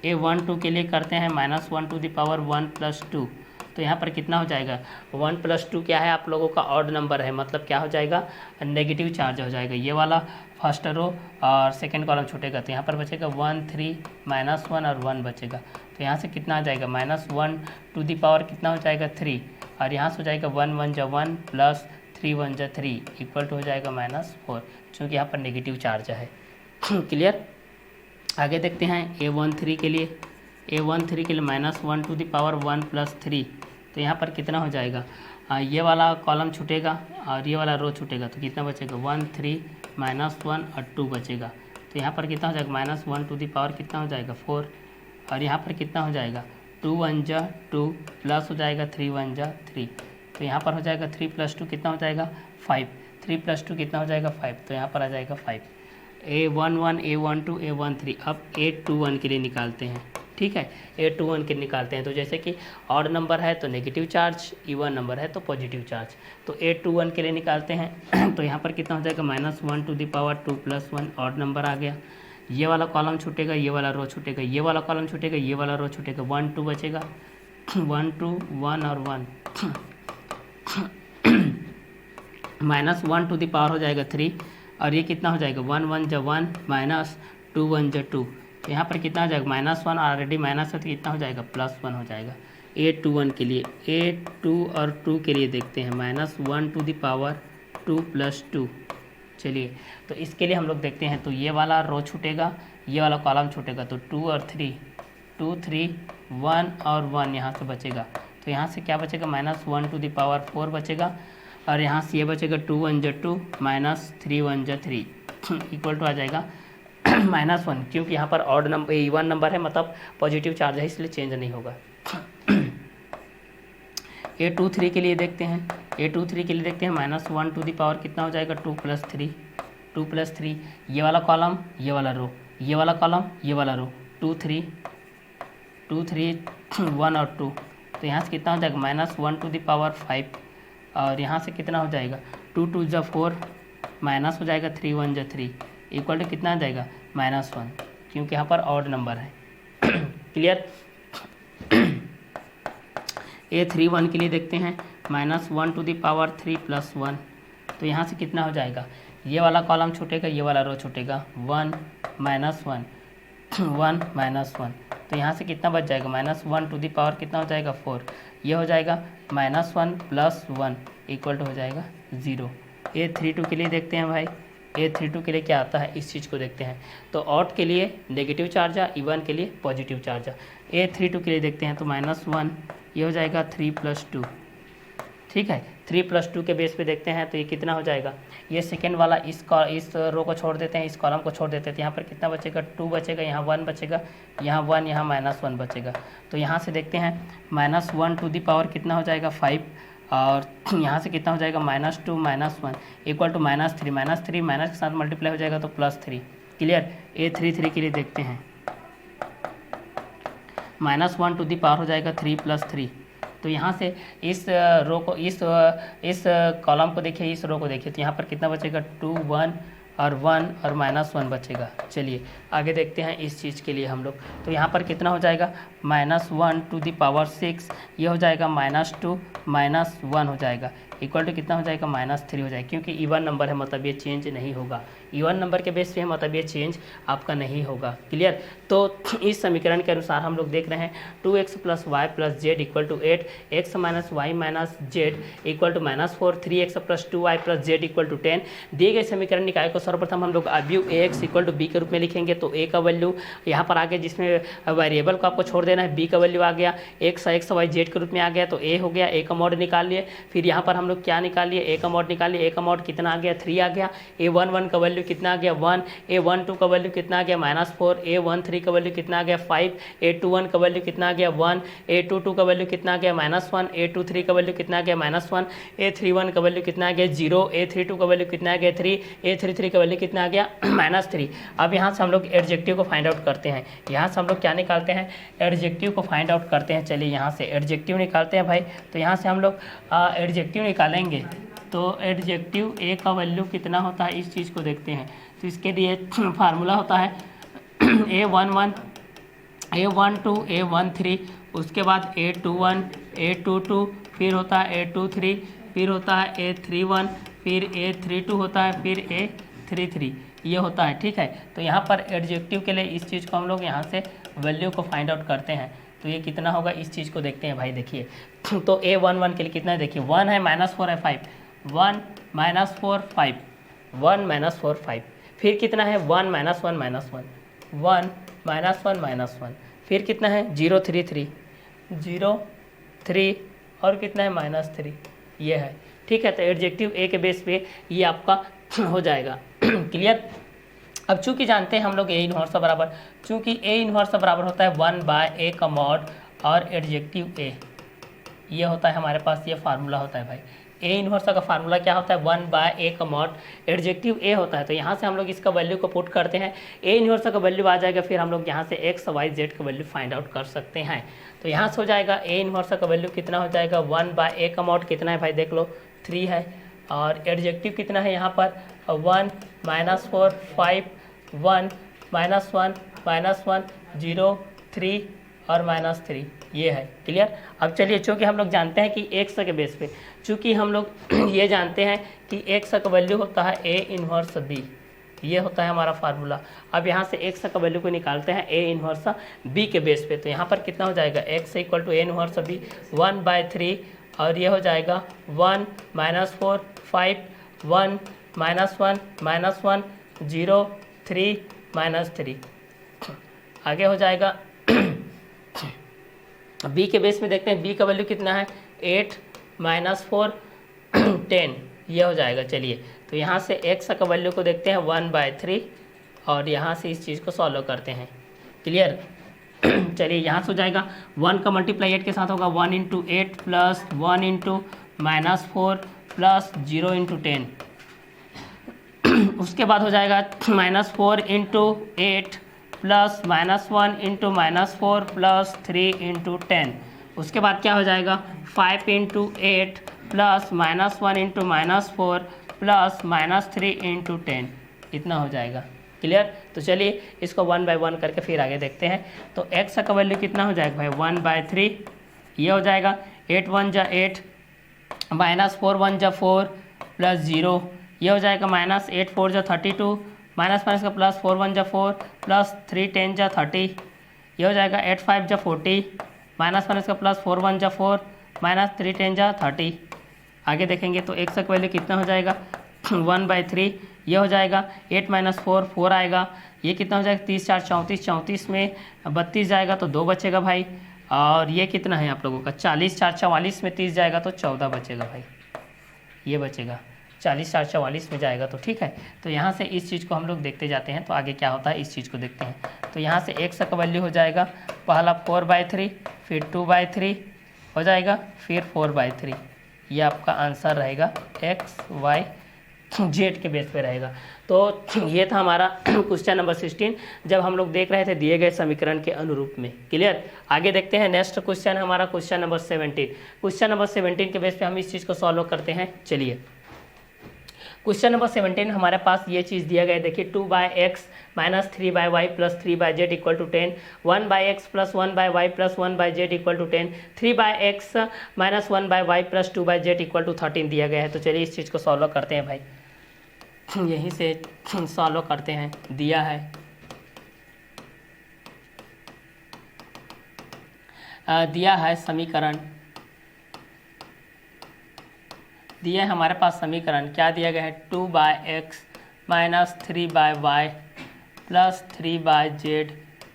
A12 के लिए करते हैं -1 to the power 1 + 2, तो यहाँ पर कितना हो जाएगा, 1 + 2 क्या है आप लोगों का ऑड नंबर है, मतलब क्या हो जाएगा, नेगेटिव चार्ज हो जाएगा। ये वाला फर्स्ट रो और सेकंड कॉलम छूटेगा, तो यहाँ पर बचेगा 1 3 -1 और 1 बचेगा, तो यहाँ से कितना आ जाएगा, -1 to the power कितना हो जाएगा 3, और यहाँ से हो जाएगा 1 1 जो 1 + 3 1 जो 3 इक्वल टू हो जाएगा -4, क्योंकि यहाँ पर नेगेटिव चार्ज है। क्लियर। आगे देखते हैं A13 के लिए, A13 के लिए -1 to the power 1 + 3, तो यहाँ पर कितना हो जाएगा, ये वाला कॉलम छूटेगा और ये वाला रो छूटेगा, तो कितना बचेगा 1 3 -1 और 2 बचेगा, तो यहाँ पर कितना हो जाएगा -1 to the power कितना हो जाएगा 4, और यहाँ पर कितना हो जाएगा 2 1 जा 2 प्लस हो जाएगा 3 1 जा 3, तो यहाँ पर हो जाएगा 3 + 2 कितना हो जाएगा 5, 3 + 2 कितना हो जाएगा 5, तो यहाँ पर आ जाएगा 5। A11 A12 A13, अब A21 के लिए निकालते हैं। ठीक है, A21 के निकालते हैं, तो जैसे कि ऑड नंबर है तो नेगेटिव चार्ज, इवन नंबर है तो पॉजिटिव चार्ज, तो A21 के लिए निकालते हैं तो यहाँ पर कितना हो जाएगा -1 to the power 2 + 1, odd number आ गया। ये वाला कॉलम छूटेगा, ये वाला रो छूटेगा, ये वाला कॉलम छूटेगा, ये वाला रो छूटेगा, 1 2 बचेगा, 1 2 1 और 1 -1 to the power हो जाएगा 3, और ये कितना हो जाएगा 1 1 जो 1 -2 1 जो 2, तो यहाँ पर कितना हो जाएगा -1, ऑलरेडी माइनस है तो कितना हो जाएगा +1 हो जाएगा। A21 के लिए, A2 और 2 के लिए देखते हैं, -1 to the power 2 + 2। चलिए, तो इसके लिए हम लोग देखते हैं, तो ये वाला रो छूटेगा, ये वाला कॉलम छूटेगा, तो 2 और 3 2 3 1 और 1 यहाँ से बचेगा, तो यहाँ से क्या बचेगा -1 to the power 4 बचेगा, और यहाँ से ये बचेगा 2 1 जो 2 -3 1 जो 3 इक्वल टू आ जाएगा -1, क्योंकि यहाँ पर ऑड नंबर इवन नंबर है, मतलब पॉजिटिव चार्ज है, इसलिए चेंज नहीं होगा। A23 के लिए देखते हैं, A23 के लिए देखते हैं, -1 to the power कितना हो जाएगा 2 + 3 2 + 3, ये वाला कॉलम, ये वाला रो, ये वाला कॉलम, ये वाला रो, 2 3 1 और 2, तो यहाँ से कितना हो जाएगा -1 to the power 5, और यहाँ से कितना हो जाएगा 2 2 जो 4 माइनस हो जाएगा 3 1 जो 3 इक्वल टू कितना आ जाएगा -1, क्योंकि यहाँ पर ऑड नंबर है। क्लियर। A31 के लिए देखते हैं, -1 to the power 3 + 1, तो यहाँ से कितना हो जाएगा, ये वाला कॉलम छूटेगा, ये वाला रो छूटेगा, 1 -1 1 -1, तो यहाँ से कितना बच जाएगा -1 to the power कितना हो जाएगा 4, ये हो जाएगा -1 + 1 इक्वल टू हो जाएगा 0। A32 के लिए देखते हैं भाई, A32 के लिए क्या आता है इस चीज़ को देखते हैं, तो ऑड के लिए नेगेटिव चार्ज है, इवन के लिए पॉजिटिव चार्ज है। A32 के लिए देखते हैं, तो -1 ये हो जाएगा 3 + 2, ठीक है, 3 + 2 के बेस पे देखते हैं, तो ये कितना हो जाएगा, ये सेकेंड वाला इस रो को छोड़ देते हैं, इस कॉलम को छोड़ देते हैं, तो यहाँ पर कितना बचेगा 2 बचेगा, यहाँ 1 बचेगा, यहाँ 1 यहाँ -1 बचेगा, तो यहाँ से देखते हैं -1 to the power कितना हो जाएगा 5, और यहाँ से कितना हो जाएगा -2 -1 इक्वल टू -3 -3 माइनस के साथ मल्टीप्लाई हो जाएगा तो +3। क्लियर। A33 के लिए देखते हैं, -1 to the power हो जाएगा 3 + 3, तो यहाँ से इस रो को इस कॉलम को देखिए, इस रो को देखिए, तो यहाँ पर कितना बचेगा 2 1 और 1 और -1 बचेगा। चलिए आगे देखते हैं इस चीज़ के लिए हम लोग, तो यहाँ पर कितना हो जाएगा -1 to the power 6, ये हो जाएगा -2 -1 हो जाएगा, इक्वल टू कितना हो जाएगा -3 हो जाएगा, क्योंकि इवन नंबर है मतलब ये चेंज नहीं होगा। इवन नंबर के बेस पे है मतलब ये चेंज आपका नहीं होगा। क्लियर। तो इस समीकरण के अनुसार हम लोग देख रहे हैं 2x + y + z = 8, x - y - z = -4, 3x + 2y + z = 10। दिए गए समीकरण निकाय को सर्वप्रथम हम लोग अवयव ax = b के रूप में लिखेंगे। तो a का वैल्यू यहाँ पर आ गया, जिसमें वेरिएबल को आपको छोड़ देना है, b का वैल्यू आ गया, x y z के रूप में आ गया, तो a हो गया, a का मॉड निकाल लिए। फिर यहाँ पर हम लोग क्या निकाल लिए, a का मॉड निकाल लिए। a का मॉड कितना आ गया, 3 आ गया। a11 का वैल्यू कितना आ गया, 1। a12 का वैल्यू कितना आ गया, -4। a13 का वैल्यू कितना आ गया, 5। a21 का वैल्यू कितना आ गया, 1। a22 का वैल्यू कितना आ गया, -1। a23 का वैल्यू कितना आ गया, -1। a31 का वैल्यू कितना आ गया, 0। a32 का वैल्यू कितना आ गया, 3। a33 का वैल्यू कितना आ गया, -3। अब यहाँ से हम लोग एडजेक्टिव को फाइंड आउट करते हैं। यहाँ से हम लोग क्या निकालते हैं, एडजेक्टिव को फाइंड आउट करते हैं। चलिए यहाँ से एडजेक्टिव निकालते हैं भाई। तो यहाँ से हम लोग एडजेक्टिव निकालेंगे। तो एडजेक्टिव ए का वैल्यू कितना होता है, इस चीज़ को देखते हैं। तो इसके लिए फार्मूला होता है a11 a12 a13, उसके बाद a21 a22, फिर होता है a23, फिर होता है a31, फिर a32 होता है, फिर a33, ये होता है। ठीक है। तो यहाँ पर एडजेक्टिव के लिए इस चीज़ को हम लोग यहाँ से वैल्यू को फाइंड आउट करते हैं। तो ये कितना होगा, इस चीज़ को देखते हैं भाई। देखिए तो a11 के लिए कितना है, देखिए 1 है, -4 है, 5। 1 -4 5, 1 -4 5, फिर कितना है 1 -1 -1, 1 -1 -1, फिर कितना है 0 3 3, 0 3, और कितना है -3, ये है। ठीक है। तो एडजेक्टिव ए के बेस पे ये आपका हो जाएगा। क्लियर। अब चूंकि जानते हैं हम लोग A 1 बराबर, चूंकि A 1 बराबर होता है 1/a का मॉड और एडजेक्टिव ए, ये होता है हमारे पास, ये फार्मूला होता है भाई। A 1 का फार्मूला क्या होता है, 1/a का मॉड एडजेक्टिव ए होता है। तो यहाँ से हम लोग इसका वैल्यू को पुट करते हैं, A 1 का वैल्यू आ जाएगा, फिर हम लोग यहाँ से x y z का वैल्यू फाइंड आउट कर सकते हैं। तो यहाँ से हो जाएगा A 1 का वैल्यू कितना हो जाएगा, 1/a का मॉड कितना है भाई, देख लो 3 है, और एडजेक्टिव कितना है यहाँ पर 1 -4 5, 1 -1 0 3 और -3, ये है। क्लियर। अब चलिए, चूँकि हम लोग जानते हैं कि x के बेस पे, चूँकि हम लोग ये जानते हैं कि x का वैल्यू होता है A 1 b, ये होता है हमारा फार्मूला। अब यहाँ से x का वैल्यू को निकालते हैं A 1 b के बेस पे। तो यहाँ पर कितना हो जाएगा, x = A 1 b 1/3, और ये हो जाएगा 1 -4 5, 1 -1 -1 0 3 -3, आगे हो जाएगा। b के बेस में देखते हैं, b का वैल्यू कितना है 8 -4 10, ये हो जाएगा। चलिए, तो यहाँ से x का वैल्यू को देखते हैं 1/3, और यहाँ से इस चीज़ को सॉल्व करते हैं। क्लियर। चलिए, यहाँ से हो जाएगा 1 का मल्टीप्लाई 8 के साथ होगा 1 × 8 + 1 × -4 + 0 × 10, उसके बाद हो जाएगा -4 × 8 + -1 × -4 + 3 × 10, उसके बाद क्या हो जाएगा 5 × 8 + -1 × -4 + -3 × 10, इतना हो जाएगा। क्लियर। तो चलिए इसको 1/1 करके फिर आगे देखते हैं। तो x का वैल्यू कितना हो जाएगा भाई, 1/3, ये हो जाएगा 8 1 जा 8, -4 1 जा 4 + 0, ये हो जाएगा -8 4 जा 32, -1 का +4 1 जा 4 + 3 10 जा 30, ये हो जाएगा 8 5 जा 40, -1 का +4 1 जा 4 -3 10 जा 30। आगे देखेंगे तो x का वैल्यू कितना हो जाएगा 1/3, ये हो जाएगा 8 - 4 4 आएगा, ये कितना हो जाएगा 30 4 34, 34 में 32 जाएगा तो 2 बचेगा भाई, और ये कितना है आप लोगों का 40 4 44 में 30 जाएगा तो 14 बचेगा भाई, ये बचेगा 40 4 44 में जाएगा। तो ठीक है। तो यहाँ से इस चीज़ को हम लोग देखते जाते हैं, तो आगे क्या होता है इस चीज़ को देखते हैं। तो यहाँ से x का वैल्यू हो जाएगा पहला 4/3, फिर 2/3 हो जाएगा, फिर 4/3, ये आपका आंसर रहेगा x y z के बेस पे रहेगा। तो ये था हमारा क्वेश्चन नंबर 16, जब हम लोग देख रहे थे दिए गए समीकरण के अनुरूप में। क्लियर। आगे देखते हैं नेक्स्ट क्वेश्चन हमारा क्वेश्चन नंबर 17। क्वेश्चन नंबर 17 के बेस पे हम इस चीज़ को सॉल्व करते हैं। चलिए, क्वेश्चन नंबर 17 हमारे पास ये चीज़ दिया गया है। देखिए 2/x minus 3/y plus 3/z equal to 10, 1/x plus 1/y plus 1/z equal to 10, 3/x minus 1/y plus 2/z equal to 13 दिया गया है। तो चलिए इस चीज़ को सॉल्व करते हैं भाई, यहीं से सॉल्व करते हैं। दिया है समीकरण, दिया है हमारे पास समीकरण, क्या दिया गया है 2/x minus 3/y plus 3/z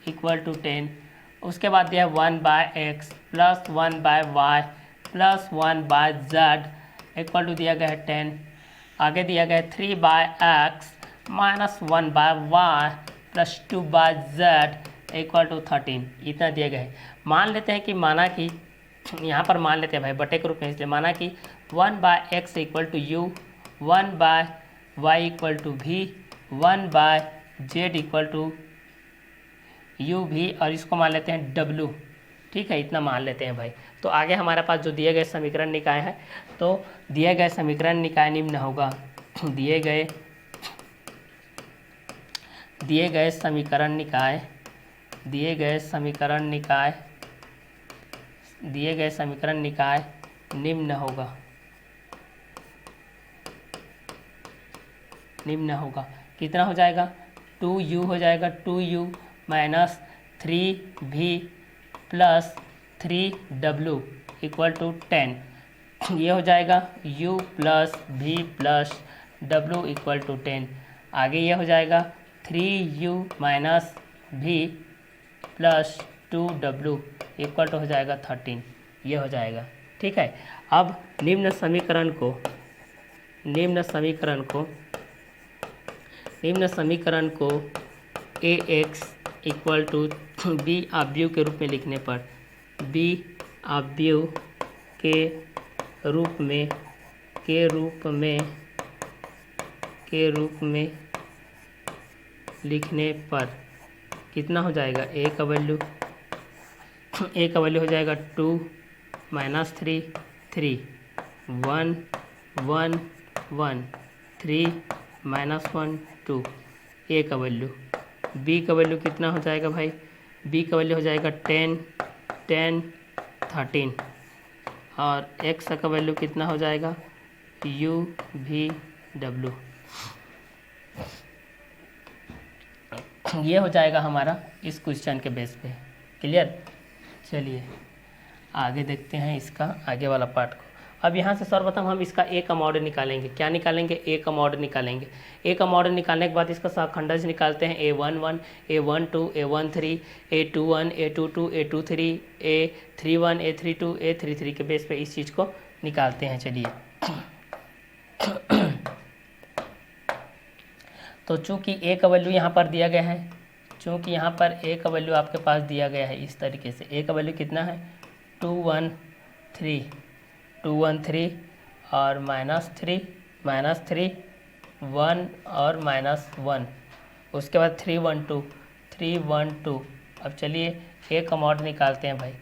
equal to 10। उसके बाद दिया है 1/x plus 1/y plus 1/z equal to दिया गया है 10। आगे दिया गया है 3/x minus 1/y plus 2/z equal to 13, इतना दिया गया है। मान लेते हैं कि माना कि यहाँ पर मान लेते हैं भाई बटे के रूप में, इसलिए माना कि 1/x equal to u, 1/y equal to v, 1/z equal to u v, और इसको मान लेते हैं w। ठीक है, इतना मान लेते हैं भाई। तो आगे हमारे पास जो दिए गए समीकरण निकाय है, तो दिए गए समीकरण निकाय निम्न होगा। दिए गए समीकरण निकाय निम्न होगा। कितना हो जाएगा, 2u हो जाएगा, 2u minus 3v plus 3w equal to 10। ये हो जाएगा u plus v plus w equal to 10। आगे ये हो जाएगा 3u minus v plus 2w equal to हो जाएगा 13, ये हो जाएगा। ठीक है, अब निम्न समीकरण को ax इक्वल टू b अवयव के रूप में लिखने पर, b अवयव के रूप में लिखने पर कितना हो जाएगा, a का वैल्यू हो जाएगा 2 माइनस 3 3, 1 1 1, 3 माइनस 1 2, a का वैल्यू। b का वैल्यू कितना हो जाएगा भाई, b का वैल्यू हो जाएगा 10 10 13, और x का वैल्यू कितना हो जाएगा u v w। ये हो जाएगा हमारा इस क्वेश्चन के बेस पे। क्लियर, चलिए आगे देखते हैं इसका आगे वाला पार्ट को। अब यहाँ से सर्वप्रथम हम इसका ए का मॉडल निकालेंगे। क्या निकालेंगे, ए का मॉडल निकालेंगे। ए का मॉडल निकालने के बाद इसका शाखंडज निकालते हैं, A11 A12 A13 A21 A22 A23 A31 A32 A33 के बेस पे इस चीज़ को निकालते हैं। चलिए तो चूँकि ए का वैल्यू यहाँ पर दिया गया है, चूँकि यहाँ पर ए का वैल्यू आपके पास दिया गया है इस तरीके से, ए का वैल्यू कितना है 213 और -3 1 और -1, उसके बाद 312। अब चलिए ए का मॉड निकालते हैं भाई।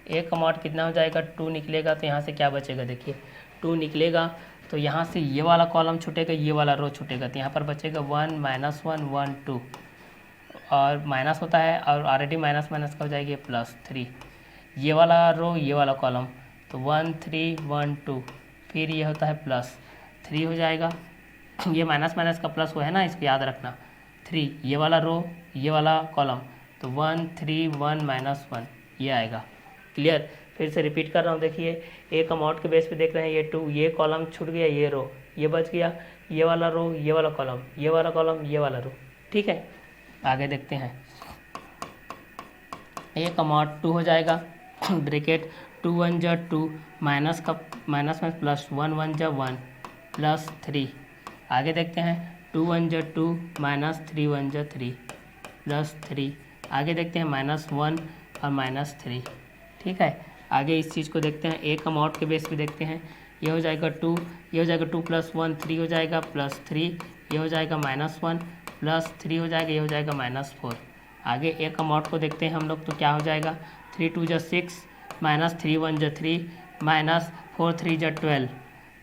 ए का मॉड कितना हो जाएगा, 2 निकलेगा, तो यहाँ से क्या बचेगा, देखिए 2 निकलेगा तो यहाँ से ये वाला कॉलम छूटेगा, ये वाला रो छूटेगा, तो यहाँ पर बचेगा 1 -1 1 2, और माइनस होता है और ऑलरेडी माइनस का हो जाएगी +3, ये वाला रो ये वाला कॉलम, तो 1 3 1 2, फिर ये होता है +3 हो जाएगा। ये माइनस का प्लस हुआ है ना, इसको याद रखना। 3 ये वाला रो ये वाला कॉलम, तो 1 3 1 -1 ये आएगा। क्लियर, फिर से रिपीट कर रहा हूँ। देखिए ए का मॉड के बेस पे देख रहे हैं, ये 2, ये कॉलम छूट गया, ये रो ये बच गया, ये वाला रो ये वाला कॉलम, ये वाला कॉलम ये वाला रो। ठीक है, आगे देखते हैं। ए का मॉड 2 हो जाएगा, ब्रैकेट 2 1 जा 2, माइनस में प्लस 1 1 जा 1 +3। आगे देखते हैं 2 1 जा 2 -3 1 जा 3 +3। आगे देखते हैं -1 और -3। ठीक है, आगे इस चीज़ को देखते हैं। ए का मॉड के बेस पे देखते हैं, ये हो जाएगा 2, ये हो जाएगा 2 + 1 3 हो जाएगा +3, ये हो जाएगा -1 +3 हो जाएगा, ये हो जाएगा -4। आगे ए का मॉड को देखते हैं हम लोग, तो क्या हो जाएगा 3 2 जा 6 -3 1 जा 3 -4 3 जा 12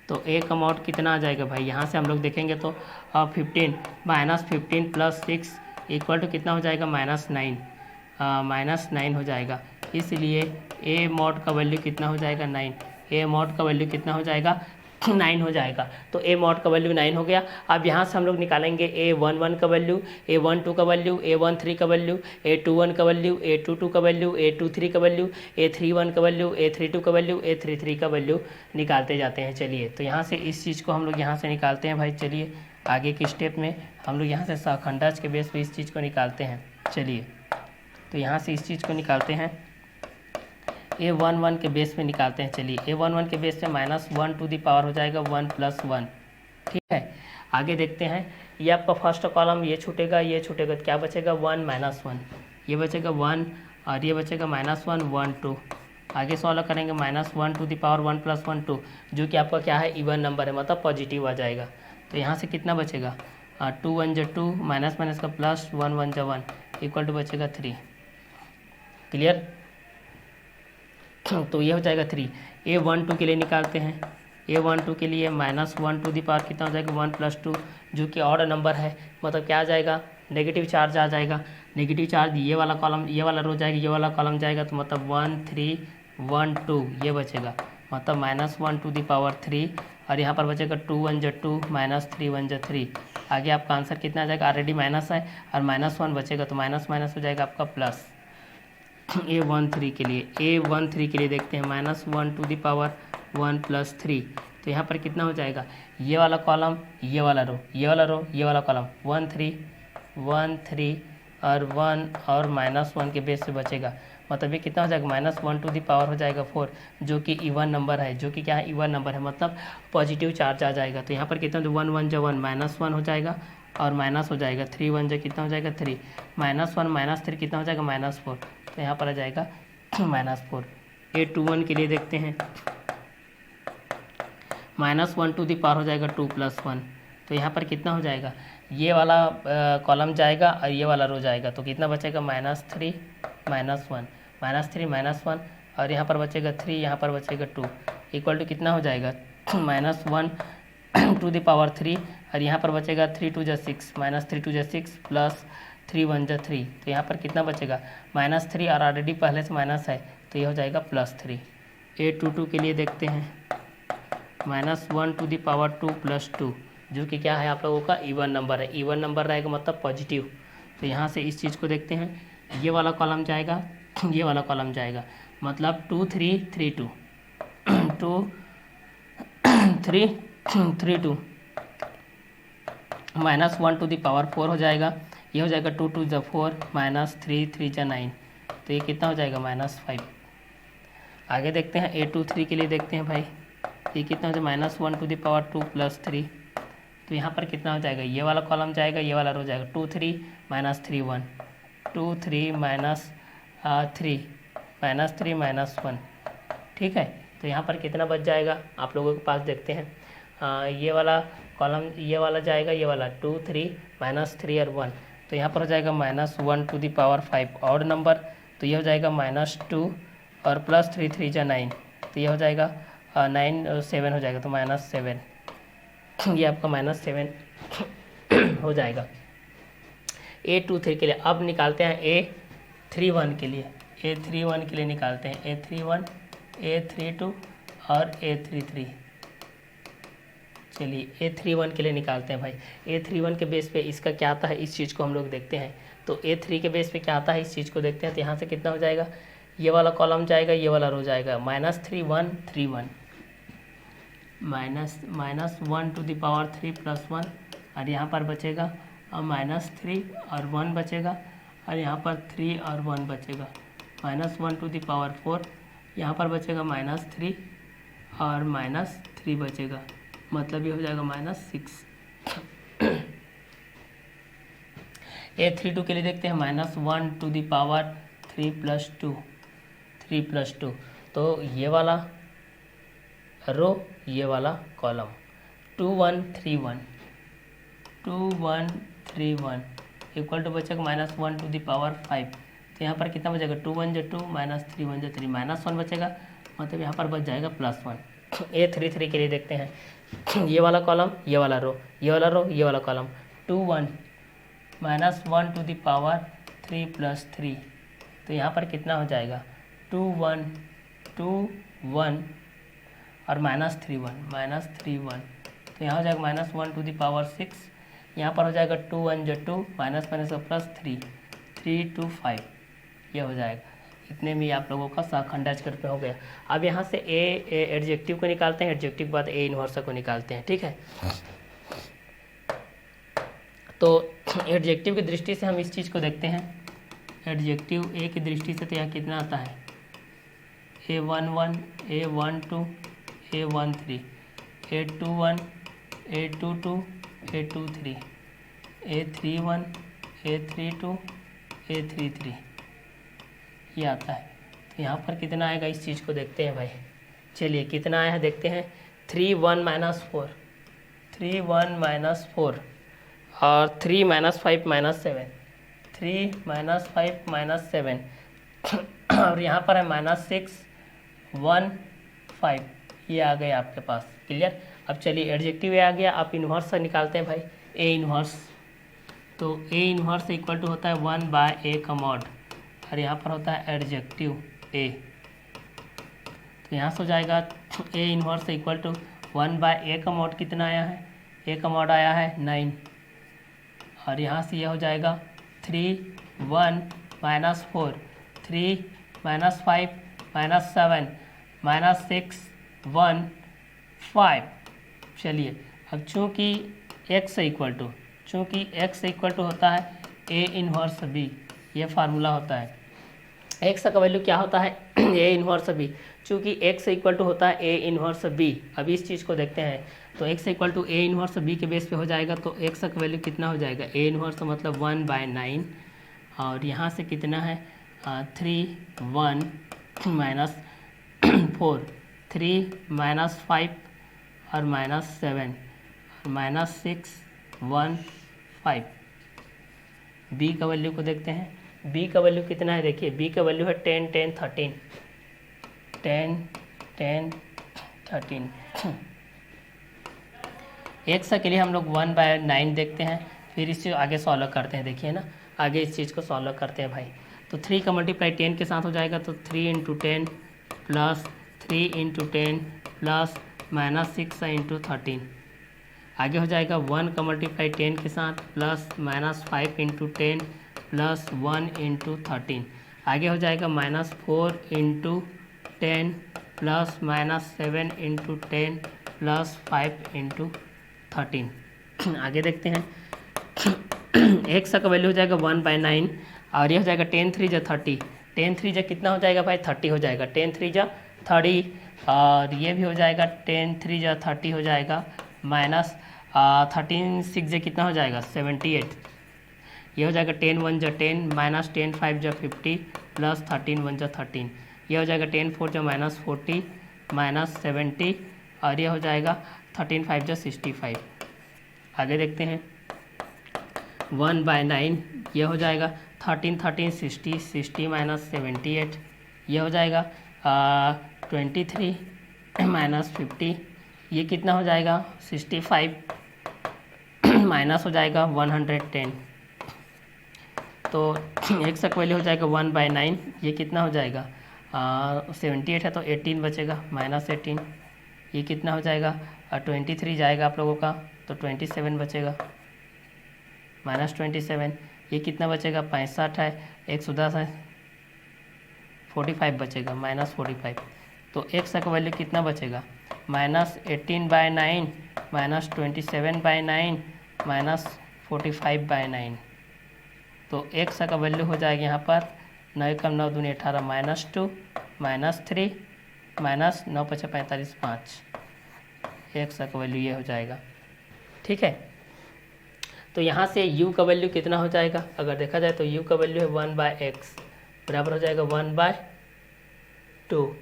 तो ए का मॉड कितना आ जाएगा भाई, यहाँ से हम लोग देखेंगे तो 15 -15 + 6 = कितना हो जाएगा, -9 हो जाएगा। इसलिए ए मॉड का वैल्यू कितना हो जाएगा, 9। ए मॉड का वैल्यू कितना हो जाएगा, 9 हो जाएगा। तो ए मॉड का वैल्यू 9 हो गया। अब यहाँ से हम लोग निकालेंगे A11 का वैल्यू, A12 का वैल्यू, A13 का वैल्यू, A21 का वैल्यू, A22 का वैल्यू, A23 का वैल्यू, A31 का वैल्यू, A32 का वैल्यू, A33 का वैल्यू निकालते जाते हैं। चलिए तो यहाँ से इस चीज़ को हम लोग यहाँ से निकालते हैं भाई। चलिए आगे की स्टेप में हम लोग यहाँ से सहखंडांश के बेस पर इस चीज़ को निकालते हैं। चलिए तो यहाँ से इस चीज़ को निकालते हैं, A11 के बेस पे निकालते हैं। चलिए A11 के बेस पे -1 टू द पावर हो जाएगा 1 + 1। ठीक है, आगे देखते हैं। ये आपका फर्स्ट कॉलम ये छूटेगा, ये छूटेगा, तो क्या बचेगा, 1 - 1, ये बचेगा 1 और ये बचेगा -1 1 2। आगे सॉल्व करेंगे, -1 टू द पावर 1 + 1 2, जो कि आपका क्या है, इवन नंबर है, मतलब पॉजिटिव आ जाएगा। तो यहाँ से कितना बचेगा, 2 1 × 2, माइनस माइनस का प्लस, 1 1 × 1 = बचेगा 3। क्लियर, तो ये हो जाएगा 3। A12 के लिए निकालते हैं। A12 के लिए -1 टू द पावर कितना हो जाएगा, 1 + 2, जो कि ऑड नंबर है, मतलब क्या आ जाएगा, नेगेटिव चार्ज आ जाएगा। नेगेटिव चार्ज ये वाला कॉलम, ये वाला रो जाएगा, ये वाला कॉलम जाएगा, तो मतलब 1 3 1 2 ये बचेगा, मतलब -1 टू द पावर 3। और यहाँ पर बचेगा 2 1 × 2, -3 1 × 3। आगे आपका आंसर कितना आ जाएगा, ऑलरेडी माइनस है और -1 बचेगा, तो माइनस माइनस हो जाएगा आपका प्लस। A13 के लिए देखते हैं, -1 टू द पावर 1 + 3, तो यहाँ पर कितना हो जाएगा, ये वाला कॉलम, ये वाला रो, ये वाला रो, ये वाला कॉलम, 1 3 1 3 और 1 और -1 के बेस से बचेगा, मतलब ये कितना हो जाएगा, -1 टू द पावर हो जाएगा 4, जो कि इवन नंबर है, जो कि क्या है, इवन नंबर है, मतलब पॉजिटिव चार्ज आ जाएगा। तो यहाँ पर कितना, 1 1 × 1 -1 हो जाएगा और माइनस हो जाएगा, 3 1 × कितना हो जाएगा, 3, -1 -3 कितना हो जाएगा, -4, तो यहाँ पर आ जाएगा -4। A21 के लिए देखते हैं, -1 टू द पावर हो जाएगा 2 + 1, तो यहाँ पर कितना हो जाएगा, ये वाला कॉलम जाएगा और ये वाला रो जाएगा, तो कितना बचेगा, -3 -1 -1 और यहाँ पर बचेगा 3, यहाँ पर बचेगा 2 = कितना हो जाएगा, -1 टू द पावर 3 और यहाँ पर बचेगा 3 2 × 6, -3 2 × 6 प्लस 3 1 × 3, तो यहाँ पर कितना बचेगा, -3 और ऑलरेडी पहले से माइनस है, तो ये हो जाएगा +3। A22 के लिए देखते हैं, -1 टू द पावर 2 + 2, जो कि क्या है, आप लोगों का इवन नंबर है, इवन नंबर रहेगा मतलब पॉजिटिव। तो यहाँ से इस चीज़ को देखते हैं, ये वाला कॉलम जाएगा, ये वाला कॉलम जाएगा, मतलब 2 3 3 2 2 3 3 2, -1 टू द पावर 4 हो जाएगा, ये हो जाएगा 2 2 × 4, -3 3 × 9, तो ये कितना हो जाएगा, -5। आगे देखते हैं A23 के लिए देखते हैं भाई, ये कितना हो जाएगा, -1 टू द पावर 2 + 3, तो यहाँ पर कितना हो जाएगा, ये वाला कॉलम जाएगा, ये वाला रो जाएगा, 2 3 -3 1 2 3 -3 -1, ठीक है। तो यहाँ पर कितना बच जाएगा, आप लोगों के पास देखते हैं, ये वाला कॉलम, ये वाला जाएगा, ये वाला 2 3 -3 और 1, तो यहाँ पर हो जाएगा -1 to the power 5 odd number, तो ये हो जाएगा -2 और +3 3 × 9, तो ये हो जाएगा 9 7 हो जाएगा, तो -7, ये आपका -7 हो जाएगा। A23 के लिए अब निकालते हैं A31 के लिए, A31 के लिए निकालते हैं, A31 A32 और A33। चलिए A31 के लिए निकालते हैं भाई। A31 के बेस पे इसका क्या आता है, इस चीज़ को हम लोग देखते हैं। तो A3 के बेस पे क्या आता है, इस चीज़ को देखते हैं। तो यहाँ से कितना हो जाएगा, ये वाला कॉलम जाएगा, ये वाला रो जाएगा, -3 1 3 1 -1 टू द पावर 3 + 1 और यहाँ पर बचेगा -3 और 1 बचेगा और यहाँ पर 3 और 1 बचेगा, -1 टू द पावर 4, यहाँ पर बचेगा -3 और -3 बचेगा, मतलब ये हो जाएगा -6। A32 के लिए देखते हैं, -1 टू द पावर 3 + 2, तो ये वाला रो, ये वाला कॉलम, 2 1 3 1 2 1 3 1 = बचेगा -1 टू द पावर 5, तो यहाँ पर कितना बचेगा, 2 1 × 2 -3 1 × 3 -1 बचेगा, मतलब यहाँ पर बच जाएगा +1। A33 के लिए देखते हैं, ये वाला कॉलम, ये वाला रो, ये वाला रो, ये वाला कॉलम, 2 1 -1 टू द पावर 3 + 3। तो यहाँ पर कितना हो जाएगा 2 1 2 1 और -3 1 तो यहाँ हो जाएगा -1 टू द पावर 6। यहाँ पर हो जाएगा 2 1 जो 2 माइनस +3 3 2 5 ये हो जाएगा। इतने में आप लोगों का खंडांश पे हो गया। अब यहाँ से ए एडजेक्टिव को निकालते हैं, एडजेक्टिव के बाद ए इन्वर्स को निकालते हैं। ठीक है, तो एडजेक्टिव की दृष्टि से हम इस चीज़ को देखते हैं। एडजेक्टिव ए की दृष्टि से तो यहाँ कितना आता है A11 A12 A13 A21 A22 A23 A31 A32 A33 ये आता है। तो यहाँ पर कितना आएगा इस चीज़ को देखते हैं भाई। चलिए कितना आया है देखते हैं। 3 1 -4 3 1 -4 और 3 -5 -7 3 -5 -7 और यहाँ पर है -6 1 5 ये आ गए आपके पास। क्लियर। अब चलिए एडजेक्टिव ए आ गया, आप इन्वर्स से निकालते हैं भाई ए इन्वर्स। तो ए इन्वर्स इक्वल टू होता है 1/a का मॉड और यहाँ पर होता है एडजेक्टिव ए। तो यहाँ से हो जाएगा A inverse equal to 1/a का मॉड कितना आया है, ए का मॉड आया है 9 और यहाँ से यह हो जाएगा 3 1 -4 3 -5 -7 -6 1 5। चलिए अब चूँकि x इक्वल टू होता है ए इन्वर्स बी, ये फार्मूला होता है। x का वैल्यू क्या होता है ए इन्वर्स बी, चूँकि x इक्वल टू होता है ए इन्वर्स बी। अब इस चीज़ को देखते हैं तो x equal to a inverse b के बेस पे हो जाएगा। तो x का वैल्यू कितना हो जाएगा ए इन्वर्स मतलब 1/9 और यहाँ से कितना है 3 1 -4 3 -5 और -7 और -6 1 5। बी का वैल्यू को देखते हैं। बी का वैल्यू कितना है देखिए, बी का वैल्यू है 10 10 13 10 10 13। एक्स के लिए हम लोग 1/9 देखते हैं, फिर इसे आगे सॉल्व करते हैं। देखिए ना आगे इस चीज़ को सॉल्व करते हैं भाई। तो 3 का मल्टीप्लाई 10 के साथ हो जाएगा तो 3 × 10 प्लस 3 × 10 प्लस -6 × 13। आगे हो जाएगा 1 का मल्टीप्लाई 10 के साथ प्लस -5 × 10 प्लस 1 × 13। आगे हो जाएगा -4 × 10 प्लस -7 × 10 प्लस 5 × 13। आगे देखते हैं एक्स का वैल्यू हो जाएगा 1/9 और ये हो जाएगा 10 3 जा 30 10 3 जा कितना हो जाएगा भाई 30 हो जाएगा 10 3 जा 30 और ये भी हो जाएगा 10 3 जा 30 हो जाएगा माइनस 13 6 जा कितना हो जाएगा 78। ये हो जाएगा 10 1 जा 10 माइनस 10 5 जा 50 प्लस 13 1 जा 13। ये हो जाएगा 10 4 जा -40 माइनस 70 और ये हो जाएगा 13 5 जा 65। आगे देखते हैं 1/9 ये हो जाएगा 13 13 60 60 माइनस 78। ये हो जाएगा 23 माइनस 50 ये कितना हो जाएगा 65 माइनस हो जाएगा 110। तो एक्स का वैल्यू हो जाएगा 1/9 ये कितना हो जाएगा 78 है तो 18 बचेगा -18। ये कितना हो जाएगा 23 जाएगा आप लोगों का तो 27 बचेगा -27। ये कितना बचेगा 65 है 110 है 45 बचेगा -45। तो एक्स का वैल्यू कितना बचेगा -18/9 -27/9 -45/9। तो एक्स का वैल्यू हो जाएगा यहाँ पर 9 कम 9 दूनी 18 -2 -3 -9 5 45 5। एक्स का वैल्यू ये हो जाएगा। ठीक है, तो यहाँ से u का वैल्यू कितना हो जाएगा अगर देखा जाए तो u का वैल्यू है 1/x बराबर हो जाएगा 1/2।